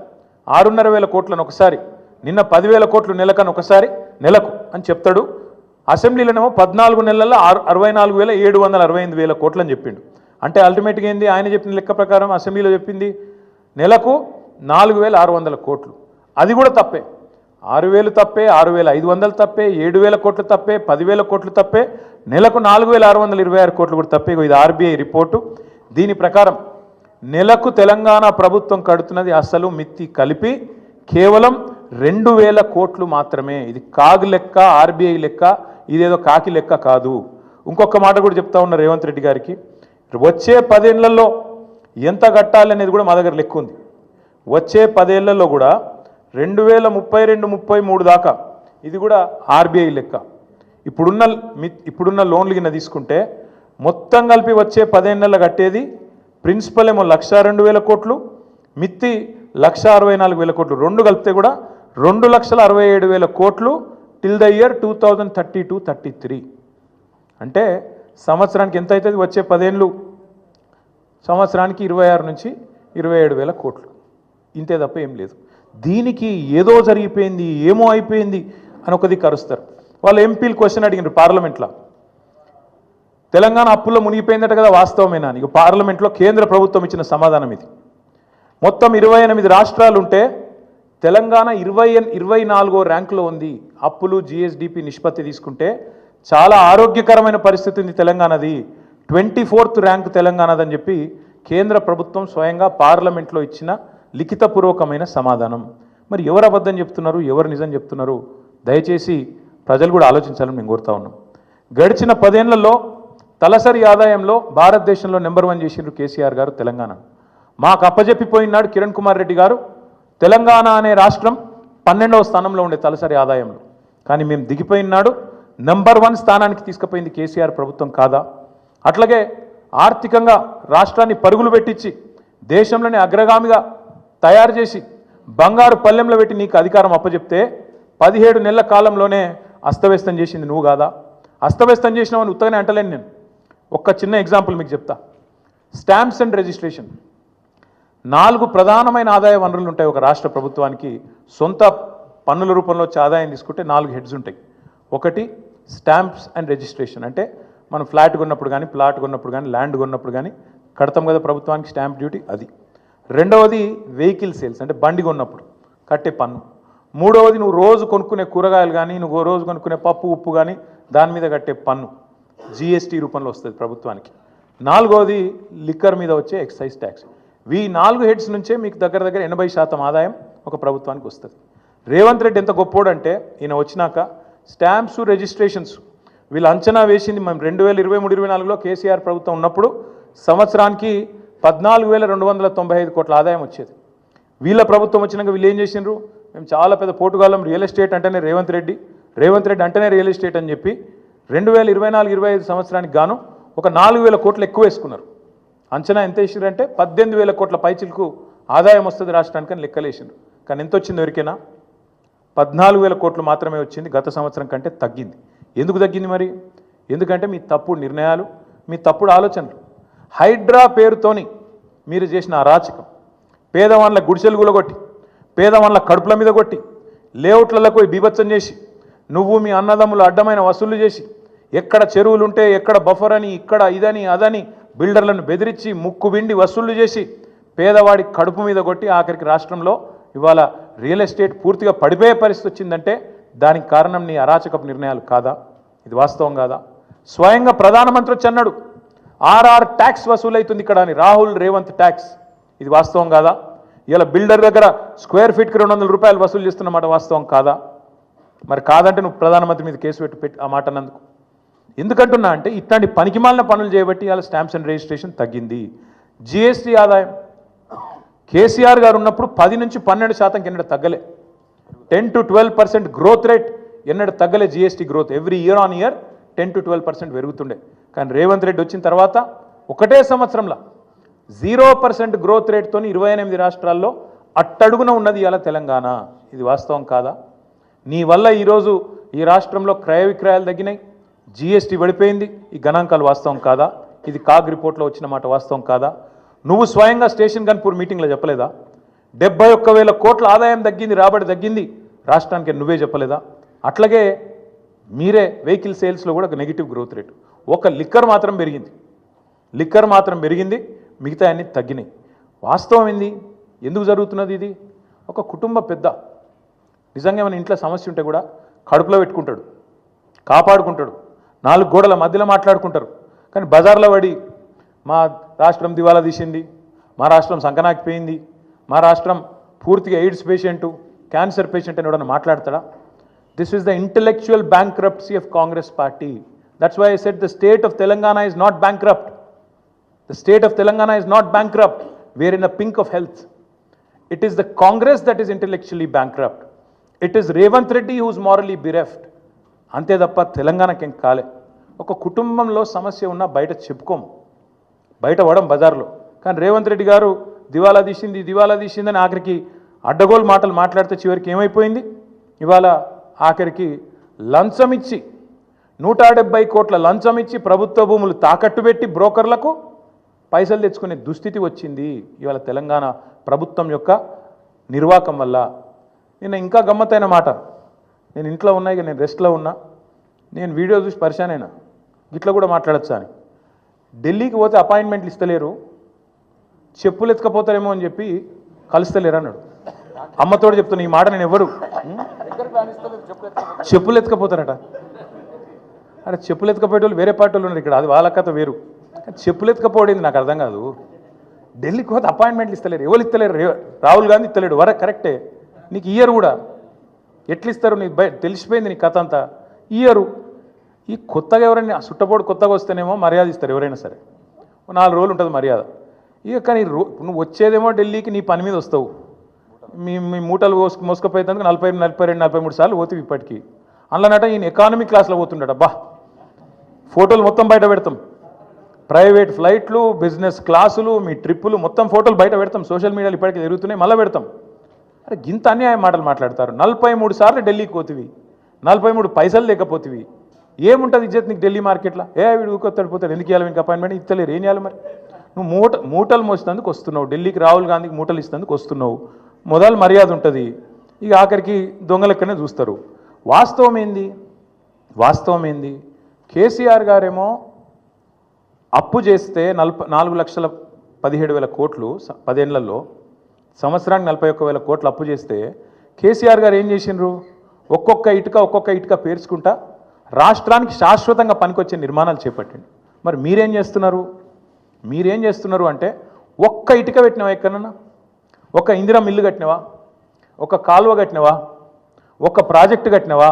6,500 కోట్లను ఒకసారి నిన్న 10,000 కోట్లు నెలకు అని చెప్తాడు. అసెంబ్లీలోనేమో 14 నెలల్లో 64,768 కోట్లు అని చెప్పిండు. అంటే అల్టిమేట్గా ఏంది ఆయన చెప్పిన లెక్క ప్రకారం అసెంబ్లీలో చెప్పింది నెలకు 4,600 కోట్లు. అది కూడా తప్పే. 6,000 తప్పే, 6,500 తప్పే, 7,000 కోట్లు తప్పే, 10,000 కోట్లు తప్పే, నెలకు 4,626 కోట్లు కూడా తప్పే. ఇది ఆర్బీఐ రిపోర్టు. దీని ప్రకారం నెలకు తెలంగాణ ప్రభుత్వం కడుతున్నది అసలు మిత్తి కలిపి కేవలం 2,000 కోట్లు మాత్రమే. ఇది కాగు లెక్క, ఆర్బీఐ లెక్క, ఇదేదో కాకి లెక్క కాదు. ఇంకొక మాట కూడా చెప్తా ఉన్న రేవంత్ రెడ్డి గారికి, వచ్చే 10 ఏళ్లలో ఎంత కట్టాలి అనేది కూడా మా దగ్గర లెక్క ఉంది. వచ్చే 10 ఏళ్లలో కూడా 2032-33 దాకా ఇది కూడా ఆర్బీఐ లెక్క. ఇప్పుడున్న లోన్లు కింద తీసుకుంటే మొత్తం కలిపి వచ్చే 10 ఏళ్లలో కట్టేది ప్రిన్సిపల్ ఏమో 1,02,000 కోట్లు, మిత్తి 1,64,000 కోట్లు, రెండు కలిపితే కూడా 2,67,000 కోట్లు టిల్ ద ఇయర్ 2032-33. అంటే సంవత్సరానికి ఎంత అవుతుంది? వచ్చే 10 ఏళ్ళు సంవత్సరానికి 26,000-27,000 కోట్లు. ఇంతే తప్ప ఏం లేదు. దీనికి ఏదో జరిగిపోయింది, ఏమో అయిపోయింది అని ఒకది కరుస్తారు. వాళ్ళు ఎంపీలు క్వశ్చన్ అడిగినారు పార్లమెంట్లో, తెలంగాణ అప్పుల్లో మునిగిపోయిందట కదా, వాస్తవమేనా? ఇక పార్లమెంట్లో కేంద్ర ప్రభుత్వం ఇచ్చిన సమాధానం ఇది. మొత్తం 28 రాష్ట్రాలు ఉంటే తెలంగాణ 24వ ర్యాంకులో ఉంది. అప్పులు జిఎస్డిపి నిష్పత్తి తీసుకుంటే చాలా ఆరోగ్యకరమైన పరిస్థితి ఉంది తెలంగాణది. 24th ర్యాంక్ తెలంగాణదని చెప్పి కేంద్ర ప్రభుత్వం స్వయంగా పార్లమెంట్లో ఇచ్చిన లిఖితపూర్వకమైన సమాధానం. మరి ఎవరు అబద్ధం చెప్తున్నారు, ఎవరు నిజం చెప్తున్నారు? దయచేసి ప్రజలు కూడా ఆలోచించాలని మేము కోరుతా ఉన్నాం. గడిచిన 10 ఏళ్లలో తలసరి ఆదాయంలో భారతదేశంలో నెంబర్ 1 చేసిండ్రు కేసీఆర్ గారు తెలంగాణ. మాకు అప్పజెప్పిపోయినాడు కిరణ్ కుమార్ రెడ్డి గారు. తెలంగాణ అనే రాష్ట్రం 12వ స్థానంలో ఉండే తలసరి ఆదాయంలో, కానీ మేము దిగిపోయినాడు నెంబర్ 1 స్థానానికి తీసుకుపోయింది కేసీఆర్ ప్రభుత్వం కాదా? అట్లాగే ఆర్థికంగా రాష్ట్రాన్ని పరుగులు పెట్టించి దేశంలోనే అగ్రగామిగా తయారు చేసి బంగారు పల్లెంలో పెట్టి నీకు అధికారం అప్పచెప్తే 17 నెలల కాలంలోనే అస్తవ్యస్తం చేసింది నువ్వు కాదా? అస్తవ్యస్తం చేసినావని ఉత్తగానే అంటలేను నేను. ఒక్క చిన్న ఎగ్జాంపుల్ మీకు చెప్తా. స్టాంప్స్ అండ్ రిజిస్ట్రేషన్ 4 ప్రధానమైన ఆదాయ వనరులు ఉంటాయి ఒక రాష్ట్ర ప్రభుత్వానికి. సొంత పన్నుల రూపంలో వచ్చే ఆదాయం తీసుకుంటే 4 హెడ్స్ ఉంటాయి. ఒకటి స్టాంప్స్ అండ్ రిజిస్ట్రేషన్, అంటే మనం ఫ్లాట్ కొన్నప్పుడు కానీ, ప్లాట్ కొన్నప్పుడు కానీ, ల్యాండ్ కొన్నప్పుడు కానీ కడతాం కదా ప్రభుత్వానికి స్టాంప్ డ్యూటీ, అది. రెండవది వెహికల్ సేల్స్, అంటే బండి కొన్నప్పుడు కట్టే పన్ను. మూడవది నువ్వు రోజు కొనుక్కునే కూరగాయలు కానీ, నువ్వు రోజు కొనుక్కునే పప్పు ఉప్పు కానీ దాని మీద కట్టే పన్ను జిఎస్టీ రూపంలో వస్తుంది ప్రభుత్వానికి. నాలుగవది లిక్కర్ మీద వచ్చే ఎక్సైజ్ ట్యాక్స్. ఈ 4 హెడ్స్ నుంచే మీకు దగ్గర 80% ఆదాయం ఒక ప్రభుత్వానికి వస్తుంది. రేవంత్ రెడ్డి ఎంత గొప్పోడు అంటే ఈయన వచ్చినాక స్టాంప్స్ రిజిస్ట్రేషన్స్ వీళ్ళు అంచనా వేసింది మేము 2023-24లో కేసీఆర్ ప్రభుత్వం ఉన్నప్పుడు సంవత్సరానికి 14,295 కోట్ల ఆదాయం వచ్చేది. వీళ్ళ ప్రభుత్వం వచ్చినాక వీళ్ళు ఏం చేసిండ్రు? మేము చాలా పెద్ద పోటుగాలం, రియల్ ఎస్టేట్ అంటేనే రేవంత్ రెడ్డి అంటేనే రియల్ ఎస్టేట్ అని చెప్పి 2024-25 సంవత్సరానికి గాను ఒక 4,000 కోట్లు ఎక్కువ వేసుకున్నారు. అంచనా ఎంత వేసిండ్రంటే 18,000 కోట్ల పైచిలకు ఆదాయం వస్తుంది రాష్ట్రానికి అని లెక్కలేసిండ్రు. కానీ ఎంత వచ్చింది ఎవరికైనా? 14,000 కోట్లు మాత్రమే వచ్చింది. గత సంవత్సరం కంటే తగ్గింది. ఎందుకు తగ్గింది మరి? ఎందుకంటే మీ తప్పుడు నిర్ణయాలు, మీ తప్పుడు ఆలోచనలు. హైడ్రా పేరుతోని మీరు చేసిన అరాచకం, పేదవాళ్ళ గుడిసెలు కూలగొట్టి, పేదవాళ్ళ కడుపుల మీద కొట్టి, లేఅవుట్లకు బీభత్సం చేసి, నువ్వు మీ అన్నదమ్ములు అడ్డమైన వసూళ్లు చేసి, ఎక్కడ చెరువులు ఉంటే ఎక్కడ బఫర్ అని, ఇక్కడ ఇదని అదని బిల్డర్లను బెదిరించి ముక్కు బిండి వసూళ్లు చేసి పేదవాడి కడుపు మీద కొట్టి ఆఖరికి రాష్ట్రంలో ఇవాళ రియల్ ఎస్టేట్ పూర్తిగా పడిపోయే పరిస్థితి వచ్చిందంటే దానికి కారణం నీ అరాచకపు నిర్ణయాలు కాదా? ఇది వాస్తవం కాదా? స్వయంగా ప్రధానమంత్రి వచ్చి అన్నాడు ఆర్ఆర్ ట్యాక్స్ వసూలైతుంది ఇక్కడ అని, రాహుల్ రేవంత్ ట్యాక్స్. ఇది వాస్తవం కాదా? ఇలా బిల్డర్ దగ్గర స్క్వేర్ ఫీట్కి 200 రూపాయలు వసూలు చేస్తున్నమాట వాస్తవం కాదా? మరి కాదంటే నువ్వు ప్రధానమంత్రి మీద కేసు పెట్టి ఆ మాట అన్నందుకు. ఎందుకంటున్నా అంటే ఇట్లాంటి పనికిమాలిన పనులు చేయబట్టి ఇవాళ స్టాంప్స్ అండ్ రిజిస్ట్రేషన్ తగ్గింది. జిఎస్టీ ఆదాయం కేసీఆర్ గారు ఉన్నప్పుడు 10 నుంచి 12% ఎన్నడూ తగ్గలే. 10 to 12% గ్రోత్ రేట్ ఎన్నడూ తగ్గలే. GST growth every year on year 10 to 12% పెరుగుతుండే. కానీ రేవంత్ రెడ్డి వచ్చిన తర్వాత ఒకటే సంవత్సరంలో 0% గ్రోత్ రేట్తో 28 రాష్ట్రాల్లో అట్టడుగున ఉన్నది ఇవాళ తెలంగాణ. ఇది వాస్తవం కాదా? నీ వల్ల ఈరోజు ఈ రాష్ట్రంలో క్రయ విక్రయాలు తగ్గినాయి, జీఎస్టీ పడిపోయింది. ఈ గణాంకాలు వాస్తవం కాదా? ఇది కాగ్ రిపోర్ట్లో వచ్చిన మాట వాస్తవం కాదా? నువ్వు స్వయంగా స్టేషన్ గన్పూర్ మీటింగ్లో చెప్పలేదా? 71,000 కోట్ల ఆదాయం తగ్గింది, రాబడి తగ్గింది రాష్ట్రానికి, నువ్వే చెప్పలేదా? అట్లాగే మీరే వెహికల్ సేల్స్లో కూడా ఒక నెగిటివ్ గ్రోత్ రేటు. ఒక లిక్కర్ మాత్రం పెరిగింది, మిగతా అన్ని తగ్గినాయి. వాస్తవం ఏంది? ఎందుకు జరుగుతున్నది ఇది? ఒక కుటుంబ పెద్ద నిజంగా మన ఇంట్లో సమస్య ఉంటే కూడా కడుపులో పెట్టుకుంటాడు, కాపాడుకుంటాడు, 4 గోడల మధ్యలో మాట్లాడుకుంటారు. కానీ బజార్లో పడి మా రాష్ట్రం దివాలా తీసింది, మా రాష్ట్రం సంకనాకిపోయింది, మా రాష్ట్రం పూర్తిగా ఎయిడ్స్ పేషెంటు, క్యాన్సర్ పేషెంట్ అని ఎవడన్నా మాట్లాడతాడా? This is the intellectual bankruptcy of Congress party. That's why I said the state of Telangana is not bankrupt. The state of Telangana is not bankrupt. We are in the pink of health. It is the Congress that is intellectually bankrupt. It is Revanth Reddy who is morally bereft. అంతే తప్ప తెలంగాణకి ఏం కాలే. ఒక కుటుంబంలో సమస్య ఉన్నా బయట చెప్పుకోము, బయట పడం బజార్లో. కానీ రేవంత్ రెడ్డి గారు దివాలా తీసిందని ఆఖరికి అడ్డగోలు మాటలు మాట్లాడితే చివరికి ఏమైపోయింది? ఇవాళ ఆఖరికి లంచం ఇచ్చి 170 కోట్ల లంచం ఇచ్చి ప్రభుత్వ భూములు తాకట్టు పెట్టి బ్రోకర్లకు పైసలు తెచ్చుకునే దుస్థితి వచ్చింది ఇవాళ తెలంగాణ ప్రభుత్వం యొక్క నిర్వాకం వల్ల. నేను ఇంకా గమ్మత్తైన మాట, నేను ఇంట్లో ఉన్నా, ఇక నేను రెస్ట్లో ఉన్నా, నేను వీడియో చూసి పరిశాన్ అయినా, ఇట్లా కూడా మాట్లాడచ్చా అని. ఢిల్లీకి పోతే అపాయింట్మెంట్లు ఇస్తలేరు, చెప్పులు ఎత్తుకపోతారేమో అని చెప్పి కలుస్తలేరు అన్నాడు. అమ్మతోడు చెప్తున్నా ఈ మాట, నేను ఎవరు చెప్పులు ఎత్తుకపోతారట. అరే చెప్పులు ఎత్తుకపోయేటోళ్ళు వేరే పార్టీ వాళ్ళు ఉన్నారు ఇక్కడ, అది వాళ్ళ కథ వేరు. చెప్పులు ఎత్తుకపోయింది నాకు అర్థం కాదు. ఢిల్లీకి పోతే అపాయింట్మెంట్లు ఇస్తలేరు, ఎవరు ఇస్తలేరు? రాహుల్ గాంధీ ఇస్తలేడు, వరకు కరెక్టే. నీకు ఇయ్యరు కూడా, ఎట్లు ఇస్తారు? నీకు తెలిసిపోయింది నీ కథ అంతా. ఇయ్యరు. ఈ కొత్తగా ఎవరైనా సుట్టపోడు కొత్తగా వస్తేనేమో మర్యాద ఇస్తారు ఎవరైనా సరే, 4 రోజులు ఉంటుంది మర్యాద. ఇక కానీ నువ్వు వచ్చేదేమో ఢిల్లీకి నీ పని మీద వస్తావు, మీ మూటలు మోసుకపోయేందుకు 42, 43 సార్లు పోతావు ఇప్పటికీ. అందులోనట ఈయన ఎకానమీ క్లాస్లో పోతుండట. బా ఫోటోలు మొత్తం బయట పెడతాం, ప్రైవేట్ ఫ్లైట్లు, బిజినెస్ క్లాసులు, మీ ట్రిప్పులు మొత్తం ఫోటోలు బయట పెడతాం, సోషల్ మీడియాలో ఇప్పటికీ జరుగుతున్నాయి, మళ్ళీ పెడతాం. అరే గింత అన్యాయం మాటలు మాట్లాడతారు. 43 సార్లు ఢిల్లీకి పోతివి, 43 పైసలు లేకపోతివి, ఏముంటుంది ఇజ్జత్ నీకు ఢిల్లీ మార్కెట్లో? వీడు ఊకొత్తాడు పోతాడు, ఎందుకు ఇవ్వాలి మీకు అపాయింట్మెంట్? ఇస్తలేరు, ఏం చేయాలి మరి? నువ్వు మూటలు మోసేందుకు వస్తున్నావు ఢిల్లీకి, రాహుల్ గాంధీకి మూటలు ఇస్తేందుకు వస్తున్నావు, మొదలు మర్యాద ఉంటుంది, ఇక ఆఖరికి దొంగలెక్కనే చూస్తారు. వాస్తవం ఏంది? కేసీఆర్ గారేమో అప్పు చేస్తే 4,17,000 కోట్లు 10 ఏళ్లలో, సంవత్సరానికి 41,000 కోట్లు అప్పు చేస్తే కేసీఆర్ గారు ఏం చేసిండ్రు? ఒక్కొక్క ఇటుక పేర్చుకుంటా రాష్ట్రానికి శాశ్వతంగా పనికొచ్చే నిర్మాణాలు చేపట్టండి. మరి మీరేం చేస్తున్నారు అంటే, ఒక్క ఇటుక పెట్టినావా ఎక్కడన్నా? ఒక ఇందిరా మిల్లు కట్టినవా? ఒక కాలువ కట్టినవా? ఒక ప్రాజెక్టు కట్టినవా?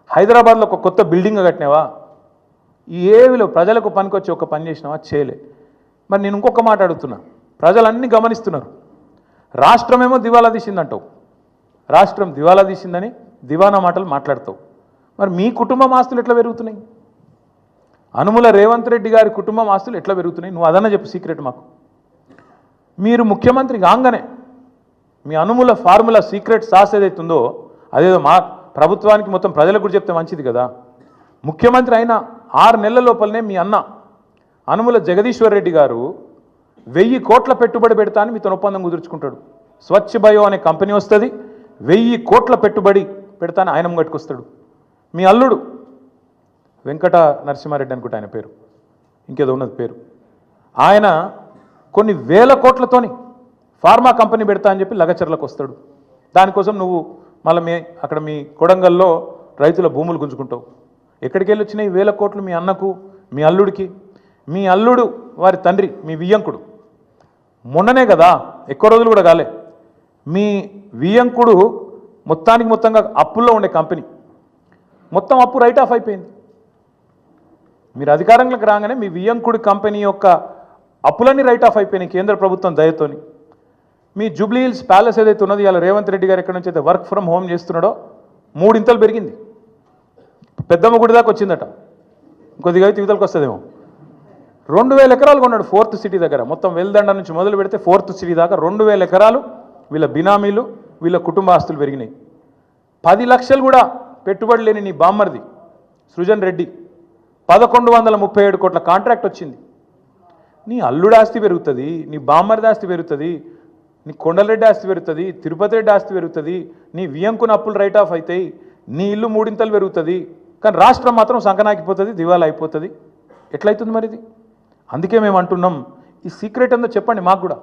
హైదరాబాద్లో ఒక కొత్త బిల్డింగ్ కట్టినవా? ఏవిలో ప్రజలకు పనికొచ్చి ఒక పని చేసినావా? చేయలే. మరి నేను ఇంకొక మాట అడుగుతున్నా, ప్రజలన్నీ గమనిస్తున్నారు. రాష్ట్రమేమో దివాలా తీసిందంటావు, రాష్ట్రం దివాలా తీసిందని దివానా మాటలు మాట్లాడతావు. మరి మీ కుటుంబం ఆస్తులు ఎట్లా పెరుగుతున్నాయి? అనుముల రేవంత్ రెడ్డి గారి కుటుంబం ఆస్తులు ఎట్లా పెరుగుతున్నాయి? నువ్వు అదన్నా చెప్పు సీక్రెట్ మాకు. మీరు ముఖ్యమంత్రి కాగానే మీ అనుముల ఫార్ములా సీక్రెట్ సాస్ ఏదైతుందో అదేదో మా ప్రభుత్వానికి మొత్తం ప్రజలకు కూడా చెప్తే మంచిది కదా. ముఖ్యమంత్రి అయిన 6 నెలల లోపలనే మీ అన్న అనుముల జగదీశ్వర్ రెడ్డి గారు 1000 కోట్ల పెట్టుబడి పెడతా అని మీతో ఒప్పందం కుదుర్చుకుంటాడు. స్వచ్ఛ బయో అనే కంపెనీ వస్తుంది, 1000 కోట్ల పెట్టుబడి పెడతా అని ఆయన ముంగట్టుకొస్తాడు. మీ అల్లుడు వెంకట నరసింహారెడ్డి అనుకుంటే ఆయన పేరు, ఇంకేదో ఉన్నది పేరు, ఆయన కొన్ని వేల కోట్లతోని ఫార్మా కంపెనీ పెడతా అని చెప్పి లగచర్లకు వస్తాడు. దానికోసం నువ్వు మళ్ళీ అక్కడ మీ కొడంగల్లో రైతుల భూములు గుంజుకుంటావు. ఎక్కడికి వెళ్ళి వచ్చినాయి 1000 కోట్లు? మీ అన్నకు, మీ అల్లుడికి. మీ అల్లుడు వారి తండ్రి మీ వియ్యంకుడు మొన్ననే కదా, ఎక్కువ రోజులు కూడా కాలే, మీ వియ్యంకుడు మొత్తంగా అప్పుల్లో ఉండే కంపెనీ మొత్తం అప్పు రైట్ ఆఫ్ అయిపోయింది. మీరు అధికారంలోకి రాగానే మీ వియ్యంకుడి కంపెనీ యొక్క అప్పులన్నీ రైట్ ఆఫ్ అయిపోయినాయి కేంద్ర ప్రభుత్వం దయతోని. మీ జూబ్లీ హిల్స్ ప్యాలెస్ ఏదైతే ఉన్నది, ఇలా రేవంత్ రెడ్డి గారు ఎక్కడి నుంచి అయితే వర్క్ ఫ్రమ్ హోమ్ చేస్తున్నాడో 3 ఇంతలు పెరిగింది, పెద్దమ్మ గుడి దాకా వచ్చిందట. ఇంకొద్దిగా అయితే యువతలకు వస్తుందేమో. 2000 ఎకరాలు కొన్నాడు 4th సిటీ దగ్గర. మొత్తం వెల్దండ నుంచి మొదలు పెడితే 4th సిటీ దాకా 2000 ఎకరాలు వీళ్ళ బినామీలు, వీళ్ళ కుటుంబ ఆస్తులు పెరిగినాయి. 10 లక్షలు కూడా పెట్టుబడి లేని నీ బామ్మర్ది సృజన్ రెడ్డి 1137 కోట్ల కాంట్రాక్ట్ వచ్చింది. నీ అల్లుడు ఆస్తి పెరుగుతుంది, నీ బామ్మర్ది ఆస్తి పెరుగుతుంది, నీ కొండలరెడ్డి ఆస్తి పెరుగుతుంది, తిరుపతి రెడ్డి ఆస్తి పెరుగుతుంది, నీ వియంకున అప్పులు రైట్ ఆఫ్ అవుతాయి, నీ ఇల్లు 3 పెరుగుతుంది. కానీ రాష్ట్రం మాత్రం సంకనాకిపోతుంది, దివాలా అయిపోతుంది. ఎట్లయితుంది మరి ఇది? అందుకే మేము అంటున్నాం, ఈ సీక్రెట్ అంతా చెప్పండి మాకు కూడా,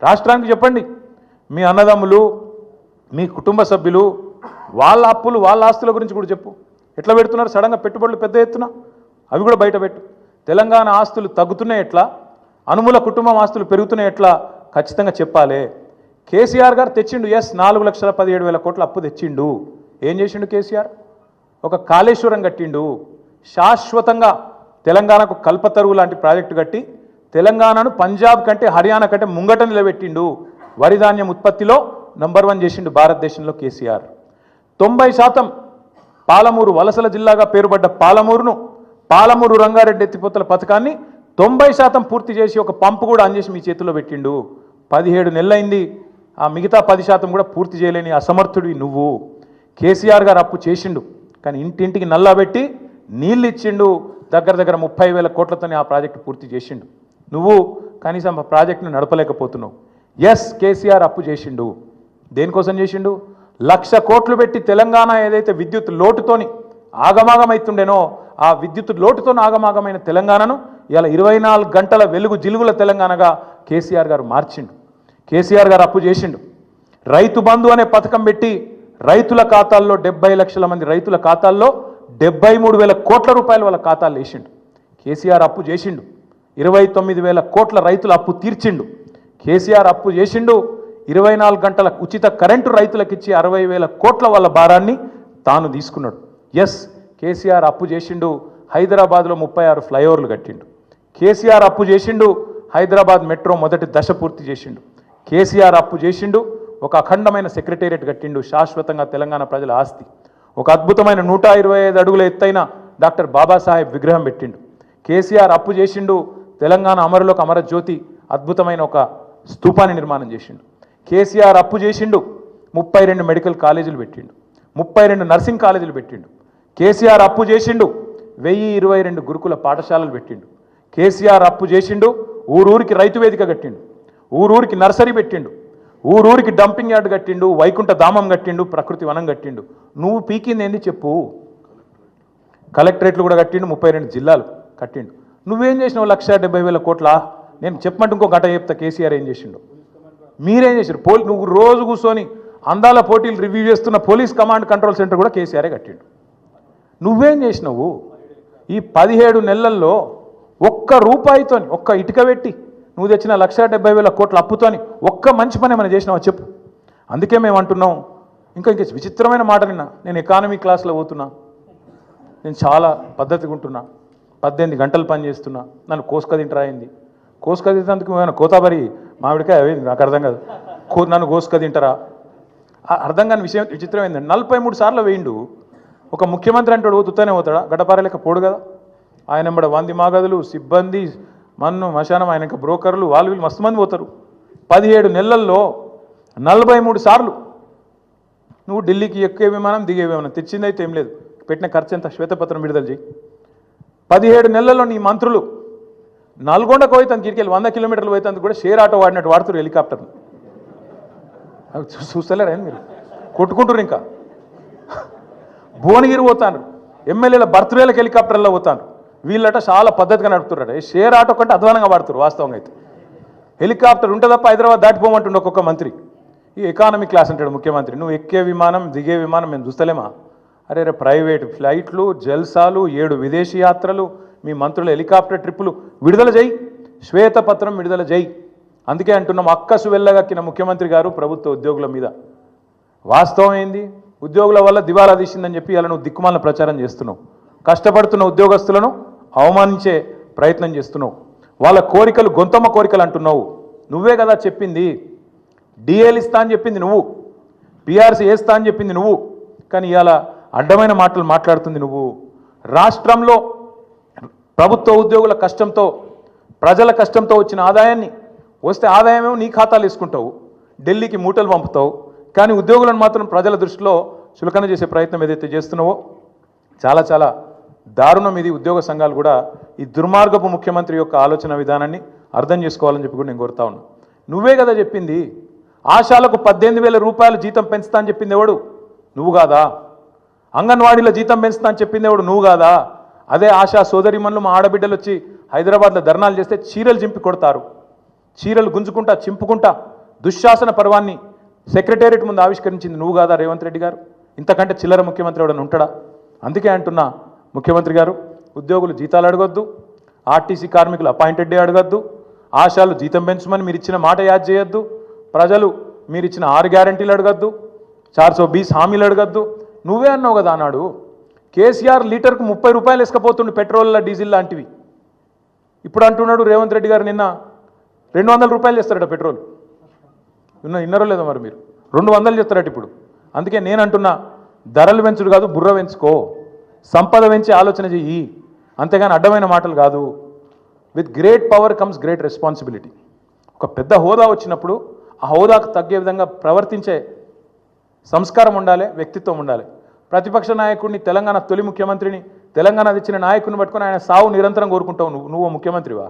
రాష్ట్రానికి చెప్పండి. మీ అన్నదమ్ములు, మీ కుటుంబ సభ్యులు, వాళ్ళ అప్పులు, వాళ్ళ ఆస్తుల గురించి కూడా చెప్పు. ఎట్లా పెడుతున్నారు సడన్గా పెట్టుబడులు పెద్ద ఎత్తున, అవి కూడా బయట పెట్టు. తెలంగాణ ఆస్తులు తగ్గుతున్నాయి ఎట్లా, అనుమూల కుటుంబం ఆస్తులు పెరుగుతున్నాయి ఎట్లా ఖచ్చితంగా చెప్పాలి. కేసీఆర్ గారు తెచ్చిండు, ఎస్ 4,17,000 కోట్ల అప్పు తెచ్చిండు. ఏం చేసిండు కేసీఆర్? ఒక కాళేశ్వరం కట్టిండు, శాశ్వతంగా తెలంగాణకు కల్పతరువు లాంటి ప్రాజెక్టు కట్టి తెలంగాణను పంజాబ్ కంటే హర్యానా కంటే ముంగట నిలబెట్టిండు. వరి ధాన్యం ఉత్పత్తిలో నంబర్ 1 చేసిండు భారతదేశంలో కేసీఆర్. 90% పాలమూరు వలసల జిల్లాగా పేరుపడ్డ పాలమూరు రంగారెడ్డి ఎత్తిపోతల పథకాన్ని 90% పూర్తి చేసి ఒక పంపు కూడా ఆన్ చేసి మీ చేతుల్లో పెట్టిండు. 17 నెలలైంది, ఆ మిగతా 10% కూడా పూర్తి చేయలేని అసమర్థుడివి నువ్వు. కేసీఆర్ గారు అప్పు చేసిండు, కానీ ఇంటింటికి నల్లాబెట్టి నీళ్ళు ఇచ్చిండు. దగ్గర 30,000 కోట్లతోనే ఆ ప్రాజెక్టు పూర్తి చేసిండు. నువ్వు కనీసం ఆ ప్రాజెక్టును నడపలేకపోతున్నావు. ఎస్ కేసీఆర్ అప్పు చేసిండు. దేనికోసం చేసిండు? 1,00,000 కోట్లు పెట్టి తెలంగాణ ఏదైతే విద్యుత్ లోటుతోని ఆగమాగమైతుండేనో ఆ విద్యుత్ లోటుతో ఆగమాగమైన తెలంగాణను ఇలా 24 గంటల వెలుగు జిలుగుల తెలంగాణగా కేసీఆర్ గారు మార్చిండు. కేసీఆర్ గారు అప్పు చేసిండు. రైతు బంధు అనే పథకం పెట్టి రైతుల ఖాతాల్లో 70 లక్షల మంది రైతుల ఖాతాల్లో 73,000 కోట్ల రూపాయలు వాళ్ళ ఖాతాలు వేసిండు. కేసీఆర్ అప్పు చేసిండు. 29,000 కోట్ల రైతుల అప్పు తీర్చిండు. కేసీఆర్ అప్పు చేసిండు. 24 గంటల ఉచిత కరెంటు రైతులకు ఇచ్చి 60,000 కోట్ల వాళ్ళ భారాన్ని తాను తీసుకున్నాడు. ఎస్ కేసీఆర్ అప్పు చేసిండు. హైదరాబాద్లో 36 ఫ్లైఓవర్లు కట్టిండు. కేసీఆర్ అప్పు చేసిండు. హైదరాబాద్ మెట్రో మొదటి దశ పూర్తి చేసిండు. కేసీఆర్ అప్పు చేసిండు. ఒక అఖండమైన సెక్రటేరియట్ కట్టిండు, శాశ్వతంగా తెలంగాణ ప్రజల ఆస్తి. ఒక అద్భుతమైన 125 అడుగుల ఎత్తైన డాక్టర్ బాబాసాహెబ్ విగ్రహం పెట్టిండు. కేసీఆర్ అప్పు చేసిండు. తెలంగాణ అమరులకు అమరజ్యోతి అద్భుతమైన ఒక స్తూపాన్ని నిర్మాణం చేసిండు. కేసీఆర్ అప్పు చేసిండు. 32 మెడికల్ కాలేజీలు పెట్టిండు. 32 నర్సింగ్ కాలేజీలు పెట్టిండు. కేసీఆర్ అప్పు చేసిండు. 1022 గురుకుల పాఠశాలలు పెట్టిండు. కేసీఆర్ అప్పు చేసిండు. ఊరూరికి రైతు వేదిక కట్టిండు. ఊరూరికి నర్సరీ పెట్టిండు. ఊరూరికి డంపింగ్ యార్డ్ కట్టిండు. వైకుంఠ ధామం కట్టిండు. ప్రకృతి వనం కట్టిండు. నువ్వు పీకింది ఏంది చెప్పు? కలెక్టరేట్లు కూడా కట్టిండు. 32 జిల్లాలు కట్టిండు. నువ్వేం చేసినావు? 1,70,000 కోట్ల. నేను చెప్పమంటే ఇంకో గంట చెప్తా కేసీఆర్ ఏం చేసిండు. మీరేం చేశారు? నువ్వు రోజు కూర్చొని అందాల పోటీలు రివ్యూ చేస్తున్న పోలీస్ కమాండ్ కంట్రోల్ సెంటర్ కూడా కేసీఆరే కట్టిండు. నువ్వేం చేసినావు? ఈ 17 నెలల్లో ఒక్క రూపాయితోని, ఒక్క ఇటుక పెట్టి నువ్వు తెచ్చిన 1,70,000 కోట్ల అప్పుతోని ఒక్క మంచి పని ఏమైనా చేసినావా చెప్పు. అందుకే మేము అంటున్నాం. ఇంకా విచిత్రమైన మాట నిన్న నేను ఎకానమీ క్లాస్లో పోతున్నా. నేను చాలా పద్ధతిగా ఉంటున్నా. 18 గంటలు పని చేస్తున్నా. నన్ను కోసుక తింటరాయింది. కోసుక తింటేందుకు ఏమైనా కోతాబరి మామిడికాయ అవి నాకు అర్థం కాదు. నన్ను కోసుక తింటారా? అర్థం కాని విషయం విచిత్రమైంది. 43 సార్లు వేయిండు. ఒక ముఖ్యమంత్రి అంటాడు తుత్తనే పోతాడా? గడ్డపారలేక పోడు కదా. ఆయన ఎంబడ 100 మాగదులు, సిబ్బంది, మన్ను మశానం, ఆయన ఇంకా బ్రోకర్లు, వాళ్ళు వీళ్ళు మస్తు మంది పోతారు. 17 నెలల్లో 43 సార్లు నువ్వు ఢిల్లీకి ఎక్కే విమానం, దిగే విమానం, తెచ్చిందైతే ఏం లేదు. పెట్టిన ఖర్చు ఎంత? శ్వేతపత్రం విడుదల చేయి. 17 నెలల్లో నీ మంత్రులు నల్గొండకు పోయితందుకు ఇరికెళ్ళి 100 కిలోమీటర్లు పోయితందుకు కూడా షేర్ ఆటో వాడినట్టు వాడుతారు హెలికాప్టర్లు. చూస్తలేరా మీరు? కొట్టుకుంటారు. ఇంకా భువనగిరి పోతాను, ఎమ్మెల్యేల బర్త్డేలకు హెలికాప్టర్లో పోతాను. వీళ్ళట చాలా పద్ధతిగా నడుపుతున్నారట. షేర్ ఆటో కంటే అధ్వానంగా వాడుతారు వాస్తవంగా అయితే. హెలికాప్టర్ ఉంటే తప్ప హైదరాబాద్ దాటిపోమంటుండే ఒక్కొక్క మంత్రి. ఈ ఎకానమీ క్లాస్ అంటాడు ముఖ్యమంత్రి. నువ్వు ఎక్కే విమానం, దిగే విమానం మేము చూస్తలేమా? అరే ప్రైవేట్ ఫ్లైట్లు, జల్సాలు, 7 విదేశీ యాత్రలు, మీ మంత్రుల హెలికాప్టర్ ట్రిప్పులు విడుదల చేయి, శ్వేతపత్రం విడుదల చేయి. అందుకే అంటున్నాం, అక్కసు వెళ్ళగక్కిన ముఖ్యమంత్రి గారు ప్రభుత్వ ఉద్యోగుల మీద. వాస్తవం ఏంది? ఉద్యోగుల వల్ల దివాలా తీసిందని చెప్పి ఇలా నువ్వు దిక్కుమాల ప్రచారం చేస్తున్నావు. కష్టపడుతున్న ఉద్యోగస్తులను అవమానించే ప్రయత్నం చేస్తున్నావు. వాళ్ళ కోరికలు గొంతమ్మ కోరికలు అంటున్నావు. నువ్వే కదా చెప్పింది. డిఏలు ఇస్తా అని చెప్పింది నువ్వు, పిఆర్సీ వేస్తా అని చెప్పింది నువ్వు. కానీ ఇవాళ అడ్డమైన మాటలు మాట్లాడుతుంది నువ్వు. రాష్ట్రంలో ప్రభుత్వ ఉద్యోగుల కష్టంతో ప్రజల కష్టంతో వచ్చిన ఆదాయాన్ని వస్తే ఆదాయమేమో నీ ఖాతాలు వేసుకుంటావు, ఢిల్లీకి మూటలు పంపుతావు, కానీ ఉద్యోగులను మాత్రం ప్రజల దృష్టిలో చులకన చేసే ప్రయత్నం ఏదైతే చేస్తున్నావో చాలా చాలా దారుణం. ఇది ఉద్యోగ సంఘాలు కూడా ఈ దుర్మార్గపు ముఖ్యమంత్రి యొక్క ఆలోచన విధానాన్ని అర్థం చేసుకోవాలని చెప్పి కూడా నేను కోరుతా ఉన్నా. నువ్వే కదా చెప్పింది ఆశాలకు 18,000 రూపాయలు జీతం పెంచుతా అని చెప్పింది ఎవడు? నువ్వు కాదా? అంగన్వాడీలో జీతం పెంచుతా అని చెప్పింది ఎవడు? నువ్వు కాదా? అదే ఆశా సోదరిమణులు మా ఆడబిడ్డలు వచ్చి హైదరాబాద్లో ధర్నాలు చేస్తే చీరలు చింపి కొడతారు, చీరలు గుంజుకుంటా చింపుకుంటా దుశ్శాసన పర్వాన్ని సెక్రటేరియట్ ముందు ఆవిష్కరించింది నువ్వు కాదా రేవంత్ రెడ్డి గారు? ఇంతకంటే చిల్లర ముఖ్యమంత్రి ఎవడని ఉంటాడా? అందుకే అంటున్నా ముఖ్యమంత్రి గారు, ఉద్యోగులు జీతాలు అడగొద్దు, ఆర్టీసీ కార్మికులు అపాయింటెడ్ డే అడగద్దు, ఆశాలు జీతం పెంచమని మీరు ఇచ్చిన మాట యాద్ చేయొద్దు, ప్రజలు మీరు ఇచ్చిన 6 గ్యారంటీలు అడగద్దు, 420 హామీలు అడగద్దు. నువ్వే అన్నావు కదా అన్నాడు కేసీఆర్ లీటర్కు 30 రూపాయలు వేసుకపోతుండు పెట్రోల్ డీజిల్ లాంటివి. ఇప్పుడు అంటున్నాడు రేవంత్ రెడ్డి గారు నిన్న 200 రూపాయలు చేస్తారట పెట్రోల్. విన్నారో లేదో మరి మీరు? 200 చేస్తారట ఇప్పుడు. అందుకే నేను అంటున్నా ధరలు పెంచుడు కాదు, బుర్ర పెంచుకో, సంపద పెంచి ఆలోచన చెయ్యి, అంతేగాని అడ్డమైన మాటలు కాదు. With great power comes great responsibility. ఒక పెద్ద హోదా వచ్చినప్పుడు ఆ హోదాకు తగ్గే విధంగా ప్రవర్తించే సంస్కారం ఉండాలి, వ్యక్తిత్వం ఉండాలి. ప్రతిపక్ష నాయకుడిని, తెలంగాణ తొలి ముఖ్యమంత్రిని, తెలంగాణ తెచ్చిన నాయకుడిని పట్టుకొని ఆయన సావు నిరంతరం కోరుకుంటావు. నువ్వు ముఖ్యమంత్రివా?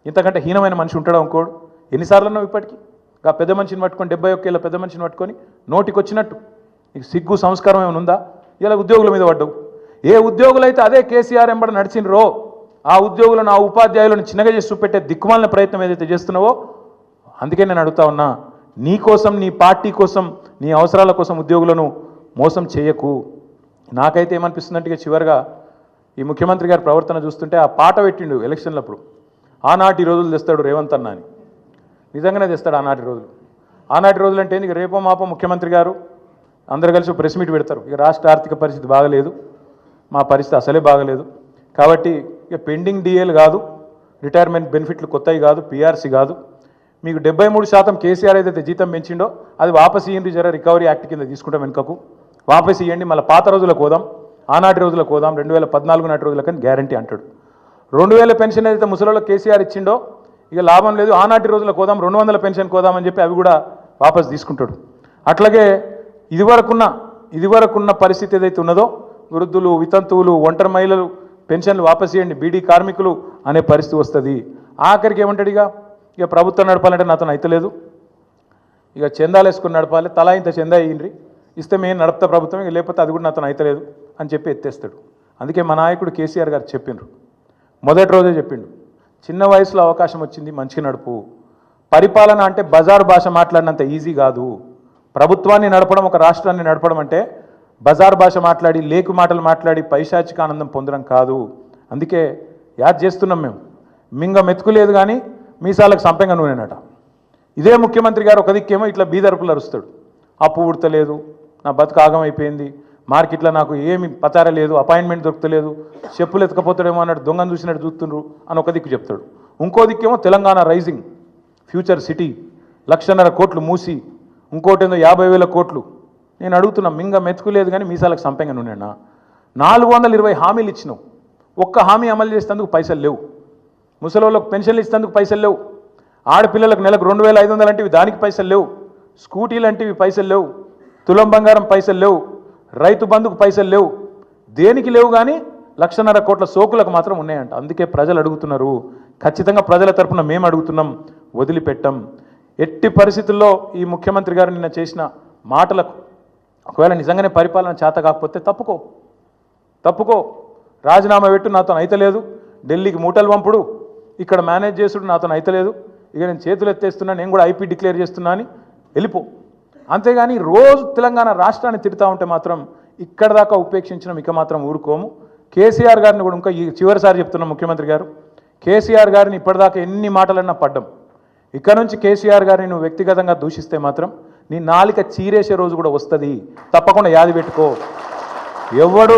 ఇంతకంటే హీనమైన మనిషి ఉంటాడా ఇంకోడు? ఎన్నిసార్లు అన్నావు ఇప్పటికీ? ఆ పెద్ద మనిషిని పట్టుకొని 71 ఏళ్ళ పెద్ద మనిషిని పట్టుకొని నోటికి వచ్చినట్టు నీకు సిగ్గు సంస్కారం ఏమైనా ఉందా? ఇలా ఉద్యోగుల మీద పడ్డావు. ఏ ఉద్యోగులైతే అదే కేసీఆర్ ఎంబడి నడిచినరో ఆ ఉద్యోగులను, ఆ ఉపాధ్యాయులను చిన్నగా చేసి చూపెట్టే దిక్కుమాలిన ప్రయత్నం ఏదైతే చేస్తున్నావో, అందుకే నేను అడుగుతా ఉన్నా, నీ కోసం, నీ పార్టీ కోసం, నీ అవసరాల కోసం ఉద్యోగులను మోసం చేయకు. నాకైతే ఏమనిపిస్తుందంటే చివరిగా ఈ ముఖ్యమంత్రి గారి ప్రవర్తన చూస్తుంటే ఆ పాట పెట్టిండు ఎలక్షన్లప్పుడు, ఆనాటి రోజులు తెస్తాడు రేవంత్ అన్న అని. నిజంగానే తెస్తాడు ఆనాటి రోజులు. ఆనాటి రోజులు అంటే ఇక రేపో మాపో ముఖ్యమంత్రి గారు అందరు కలిసి ప్రెస్ మీట్ పెడతారు. ఇక రాష్ట్ర ఆర్థిక పరిస్థితి బాగలేదు, మా పరిస్థితి అసలే బాగలేదు, కాబట్టి ఇక పెండింగ్ డిఏలు కాదు, రిటైర్మెంట్ బెనిఫిట్లు కొత్తవి కాదు, పీఆర్సీ కాదు, మీకు 73% కేసీఆర్ ఏదైతే జీతం పెంచిండో అది వాపస్ ఇయ్యండి, జర రికవరీ యాక్ట్ కింద తీసుకుంటాం వెనుకకు, వాపస్ ఇవ్వండి, మళ్ళీ పాత రోజులకు పోదాం, ఆనాటి రోజులకు పోదాం, 2014 నాటి రోజులకని గ్యారంటీ అంటాడు. 2000 పెన్షన్ ఏదైతే ముసలిళ్ళకి కేసీఆర్ ఇచ్చిండో ఇక లాభం లేదు, ఆనాటి రోజులకు పోదాం, 200 పెన్షన్ కోదామని చెప్పి అవి కూడా వాపస్ తీసుకుంటాడు. అట్లాగే ఇదివరకున్న పరిస్థితి ఏదైతే ఉన్నదో వృద్ధులు, వితంతువులు, ఒంటరి మహిళలు పెన్షన్లు వాపస్ ఇవ్వండి, బీడీ కార్మికులు అనే పరిస్థితి వస్తుంది. ఆఖరికి ఏమంటాడు, ఇక ప్రభుత్వం నడపాలంటే నాతో అయితలేదు, ఇక చందాలు వేసుకుని నడపాలి, తలా ఇంత చందా ఇయ్యండి, ఇస్తే మేము నడుపుతా ప్రభుత్వం, ఇక లేకపోతే అది కూడా నాతో అయితలేదు అని చెప్పి ఎత్తేస్తాడు. అందుకే మా నాయకుడు కేసీఆర్ గారు చెప్పిండ్రు, మొదటి రోజే చెప్పిండు, చిన్న వయసులో అవకాశం వచ్చింది, మంచిగా నడుపు. పరిపాలన అంటే బజారు భాష మాట్లాడినంత ఈజీ కాదు. ప్రభుత్వాన్ని నడపడం, ఒక రాష్ట్రాన్ని నడపడం అంటే బజార్ భాష మాట్లాడి, లేకు మాటలు మాట్లాడి పైశాచిక ఆనందం పొందడం కాదు. అందుకే యాద్ చేస్తున్నాం మేము, మింగ మెతుకులేదు కానీ మీసాలకు సంపెంగ నూనెనట. ఇదే ముఖ్యమంత్రి గారు ఒక దిక్కేమో ఇట్లా బీదరుపులు అరుస్తాడు, అప్పు ఉడతలేదు, నా బతుకు ఆగమైపోయింది, మార్కెట్లో నాకు ఏమి పచార లేదు, అపాయింట్మెంట్ దొరకలేదు, చెప్పులు ఎత్తుకపోతాడేమో అన్నట్టు దొంగను చూసినట్టు చూస్తుండ్రు అని ఒక దిక్కు చెప్తాడు. ఇంకో దిక్కేమో తెలంగాణ రైజింగ్, ఫ్యూచర్ సిటీ, 1,50,000 కోట్లు మూసి, ఇంకోటేందో 50,000 కోట్లు. నేను అడుగుతున్నా, మింగ మెతుకులేదు కానీ మీసాలకు సంపెంగ నూనెనా? 420 హామీలు ఇచ్చినావు, ఒక్క హామీ అమలు చేసేందుకు పైసలు లేవు, ముసలోళ్ళకు పెన్షన్లు ఇచ్చేందుకు పైసలు లేవు, ఆడపిల్లలకు నెలకు 2,500 అంటివి దానికి పైసలు లేవు, స్కూటీలు అంటివి పైసలు లేవు, తులం బంగారం పైసలు లేవు, రైతు బంధుకు పైసలు లేవు, దేనికి లేవు, కానీ 1,50,000 కోట్ల సోకులకు మాత్రం ఉన్నాయంట. అందుకే ప్రజలు అడుగుతున్నారు, ఖచ్చితంగా ప్రజల తరపున మేము అడుగుతున్నాం, వదిలిపెట్టం. ఎట్టి పరిస్థితుల్లో ఈ ముఖ్యమంత్రి గారు నిన్న చేసిన మాటలకు ఒకవేళ నిజంగానే పరిపాలన చేత కాకపోతే తప్పుకో, రాజీనామా పెట్టు, నాతో అయితలేదు, ఢిల్లీకి మూటలు పంపుడు, ఇక్కడ మేనేజ్ చేసుడు నాతో అయితలేదు, ఇక నేను చేతులు ఎత్తేస్తున్నా, నేను కూడా ఐపీ డిక్లేర్ చేస్తున్నా అని వెళ్ళిపో. అంతేగాని రోజు తెలంగాణ రాష్ట్రాన్ని తిడతా ఉంటే మాత్రం ఇక్కడ దాకా ఉపేక్షించడం ఇక మాత్రం ఊరుకోము. కేసీఆర్ గారిని కూడా ఇంకా చివరిసారి చెప్తున్నాం, ముఖ్యమంత్రి గారు, కేసీఆర్ గారిని ఇప్పటిదాకా ఎన్ని మాటలన్నా పడ్డం, ఇక్కడ నుంచి కేసీఆర్ గారిని నువ్వు వ్యక్తిగతంగా దూషిస్తే మాత్రం నీ నాలిక చీరేసే రోజు కూడా వస్తుంది, తప్పకుండా యాది పెట్టుకో. ఎవడు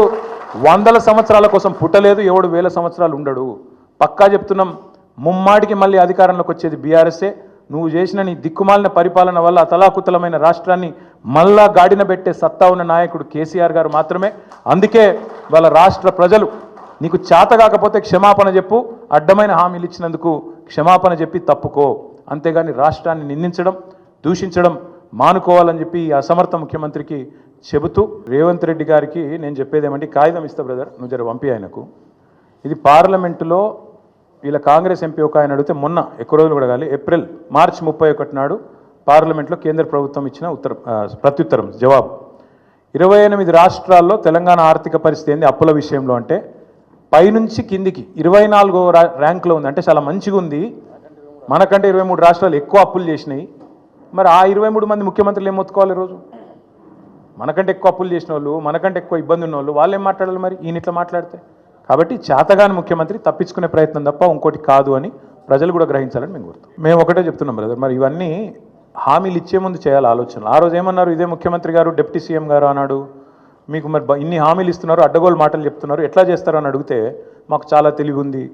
100 సంవత్సరాల కోసం పుట్టలేదు, ఎవడు 1000 సంవత్సరాలు ఉండడు. పక్కా చెప్తున్నాం, ముమ్మాటికి మళ్ళీ అధికారంలోకి వచ్చేది బీఆర్ఎస్ఏ. నువ్వు చేసిన నీ దిక్కుమాలిన పరిపాలన వల్ల అతలాకుతలమైన రాష్ట్రాన్ని మళ్ళా గాడిన పెట్టే సత్తా ఉన్న నాయకుడు కేసీఆర్ గారు మాత్రమే. అందుకే వాళ్ళ రాష్ట్ర ప్రజలు నీకు చేత కాకపోతే క్షమాపణ చెప్పు, అడ్డమైన హామీలు ఇచ్చినందుకు క్షమాపణ చెప్పి తప్పుకో, అంతేగాని రాష్ట్రాన్ని నిందించడం దూషించడం మానుకోవాలని చెప్పి ఈ అసమర్థ ముఖ్యమంత్రికి చెబుతూ రేవంత్ రెడ్డి గారికి నేను చెప్పేది ఏమంటే, కాగితం ఇస్తా బ్రదర్, నువ్వు జర పంపి ఆయనకు. ఇది పార్లమెంటులో వీళ్ళ కాంగ్రెస్ ఎంపీ ఒక ఆయన అడిగితే మొన్న ఎక్కువ రోజులు కూడా కాదు, మార్చి 31 నాడు పార్లమెంట్లో కేంద్ర ప్రభుత్వం ఇచ్చిన ప్రత్యుత్తరం జవాబు. 28 రాష్ట్రాల్లో తెలంగాణ ఆర్థిక పరిస్థితి ఏంది అప్పుల విషయంలో అంటే, పైనుంచి కిందికి 24వ ర్యాంక్లో ఉంది. అంటే చాలా మంచిగా ఉంది. మనకంటే 23 రాష్ట్రాలు ఎక్కువ అప్పులు చేసినాయి. మరి ఆ 23 మంది ముఖ్యమంత్రులు ఏం మొత్తుకోవాలి ఈరోజు? మనకంటే ఎక్కువ అప్పులు చేసిన వాళ్ళు, మనకంటే ఎక్కువ ఇబ్బంది ఉన్న వాళ్ళు, వాళ్ళు ఏం మాట్లాడాలి మరి ఈయన ఇట్లా మాట్లాడితే? కాబట్టి చేతగాని ముఖ్యమంత్రి తప్పించుకునే ప్రయత్నం తప్ప ఇంకోటి కాదు అని ప్రజలు కూడా గ్రహించాలని మేము కోరుతాం. మేము ఒకటే చెప్తున్నాం బ్రదర్, మరి ఇవన్నీ హామీలు ఇచ్చే ముందు చేయాలి ఆలోచనలు. ఆ రోజు ఏమన్నారు ఇదే ముఖ్యమంత్రి గారు, డిప్యూటీ సీఎం గారు అన్నాడు, మీకు మరి ఇన్ని హామీలు ఇస్తున్నారు, అడ్డగోలు మాటలు చెప్తున్నారు, ఎట్లా చేస్తారు అని అడిగితే, మాకు చాలా తెలివి ఉంది,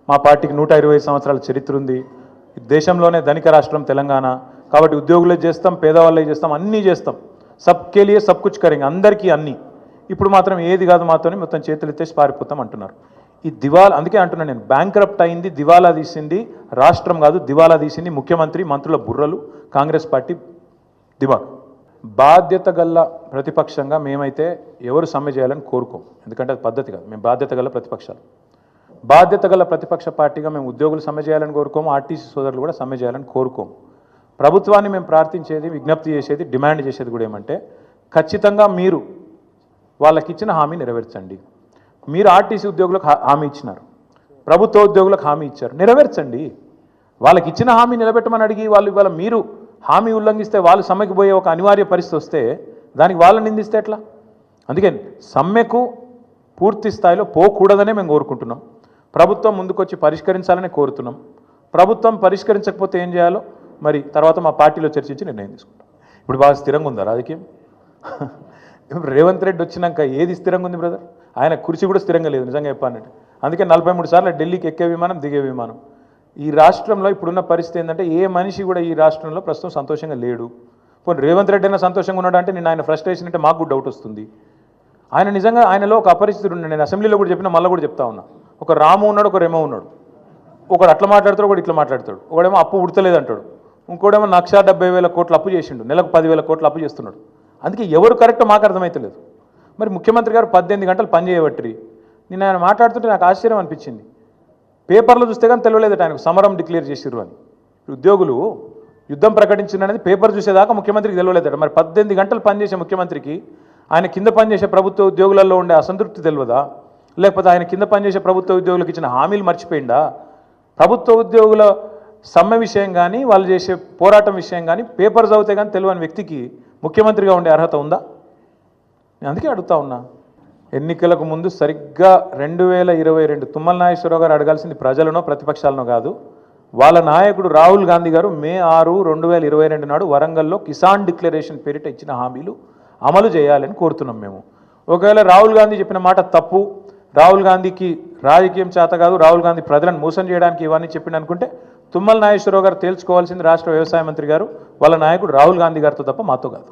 మా పార్టీకి 125 సంవత్సరాల చరిత్ర ఉంది, దేశంలోనే ధనిక రాష్ట్రం తెలంగాణ, కాబట్టి ఉద్యోగులే చేస్తాం, పేదవాళ్ళే చేస్తాం, అన్నీ చేస్తాం, సబ్కే లియే సబ్ కుచ్ కరేంగే, అందరికీ అన్నీ. ఇప్పుడు మాత్రం ఏది కాదు మాతోనే మొత్తం చేతులు ఎత్తేసి పారిపోతాం అంటున్నారు. ఈ దివాలా, అందుకే అంటున్నాను నేను, బ్యాంక్రప్ట్ అయింది, దివాలా తీసింది రాష్ట్రం కాదు, దివాలా తీసింది ముఖ్యమంత్రి, మంత్రుల బుర్రలు, కాంగ్రెస్ పార్టీ దివాగ్. బాధ్యత గల్ల ప్రతిపక్షంగా మేమైతే ఎవరు సమ్మె చేయాలని కోరుకోం, ఎందుకంటే అది పద్ధతి కాదు. మేము బాధ్యత గల ప్రతిపక్షాలు, బాధ్యత గల ప్రతిపక్ష పార్టీగా మేము ఉద్యోగులు సమ్మె చేయాలని కోరుకోము, ఆర్టీసీ సోదరులు కూడా సమ్మె చేయాలని కోరుకోము. ప్రభుత్వాన్ని మేము ప్రార్థించేది, విజ్ఞప్తి చేసేది, డిమాండ్ చేసేది కూడా ఏమంటే, ఖచ్చితంగా మీరు వాళ్ళకి ఇచ్చిన హామీ నెరవేర్చండి. మీరు ఆర్టీసీ ఉద్యోగులకు హామీ ఇచ్చినారు, ప్రభుత్వ ఉద్యోగులకు హామీ ఇచ్చారు, నెరవేర్చండి. వాళ్ళకి ఇచ్చిన హామీ నిలబెట్టమని అడిగి వాళ్ళు ఇవాళ మీరు హామీ ఉల్లంఘిస్తే వాళ్ళు సమ్మెకు పోయే ఒక అనివార్య పరిస్థితి వస్తే దానికి వాళ్ళని నిందిస్తే ఎట్లా? అందుకే సమ్మెకు పూర్తి స్థాయిలో పోకూడదనే మేము కోరుకుంటున్నాం. ప్రభుత్వం ముందుకొచ్చి పరిష్కరించాలని కోరుతున్నాం. ప్రభుత్వం పరిష్కరించకపోతే ఏం చేయాలో మరి తర్వాత మా పార్టీలో చర్చించి నిర్ణయం తీసుకుంటాం. ఇప్పుడు బాగా స్థిరంగా ఉందా రాజకీయం? రేవంత్ రెడ్డి వచ్చినాక ఏది స్థిరంగా ఉంది బ్రదర్? ఆయన కుర్చీ కూడా స్థిరంగా లేదు నిజంగా చెప్పానంటే. అందుకే 43 సార్లు ఢిల్లీకి ఎక్కే విమానం, దిగే విమానం. ఈ రాష్ట్రంలో ఇప్పుడున్న పరిస్థితి ఏంటంటే, ఏ మనిషి కూడా ఈ రాష్ట్రంలో ప్రస్తుతం సంతోషంగా లేడు. పోనీ రేవంత్ రెడ్డి అయినా సంతోషంగా ఉన్నాడు అంటే నేను ఆయన ఫ్రస్ట్రేషన్ అంటే మాకు డౌట్ వస్తుంది. ఆయన నిజంగా ఆయనలో ఒక అపరిస్థితుడు ఉన్నాడు. నేను అసెంబ్లీలో కూడా చెప్పిన, మళ్ళీ కూడా చెప్తా ఉన్నా. ఒక రాము ఉన్నాడు, ఒక రెమో ఉన్నాడు. ఒకడు అట్లా మాట్లాడతాడు, ఒకడు ఇట్లా మాట్లాడతాడు. ఒకడేమో అప్పు ఉడతలేదు అంటాడు, ఇంకోడేమో 1,70,000 కోట్ల అప్పు చేసిండు, నెలకు 10,000 కోట్ల అప్పు చేస్తున్నాడు. అందుకే ఎవరు కరెక్టో మాకు అర్థమవుతలేదు. మరి ముఖ్యమంత్రి గారు 18 గంటలు పని చేయబట్టి నేను ఆయన మాట్లాడుతుంటే నాకు ఆశ్చర్యం అనిపించింది. పేపర్లో చూస్తే కానీ తెలియలేదట ఆయనకు సమరం డిక్లేర్ చేసిర్రు అని. ఉద్యోగులు యుద్ధం ప్రకటించినది పేపర్ చూసేదాకా ముఖ్యమంత్రికి తెలియలేదట. మరి 18 గంటలు పనిచేసే ముఖ్యమంత్రికి ఆయన కింద పనిచేసే ప్రభుత్వ ఉద్యోగులలో ఉండే అసంతృప్తి తెలియదా? లేకపోతే ఆయన కింద పనిచేసే ప్రభుత్వ ఉద్యోగులకు ఇచ్చిన హామీలు మర్చిపోయిందా? ప్రభుత్వ ఉద్యోగుల సమ్మె విషయం కానీ, వాళ్ళు చేసే పోరాటం విషయం కానీ పేపర్ చదివితే కానీ తెలియని వ్యక్తికి ముఖ్యమంత్రిగా ఉండే అర్హత ఉందా? నేను అందుకే అడుగుతా ఉన్నా. ఎన్నికలకు ముందు సరిగ్గా 2022 తుమ్మల నాగేశ్వరరావు గారు అడగాల్సింది ప్రజలనో ప్రతిపక్షాలనో కాదు, వాళ్ళ నాయకుడు రాహుల్ గాంధీ గారు మే 6, 2022 నాడు వరంగల్లో కిసాన్ డిక్లరేషన్ పేరిట ఇచ్చిన హామీలు అమలు చేయాలని కోరుతున్నాం మేము. ఒకవేళ రాహుల్ గాంధీ చెప్పిన మాట తప్పు, రాహుల్ గాంధీకి రాజకీయం చేత కాదు, రాహుల్ గాంధీ ప్రజలను మోసం చేయడానికి ఇవన్నీ చెప్పింది అనుకుంటే తుమ్మల నాగేశ్వరరావు గారు తేల్చుకోవాల్సింది రాష్ట్ర వ్యవసాయ మంత్రి గారు, వాళ్ళ నాయకుడు రాహుల్ గాంధీ గారితో తప్ప మాతో కాదు.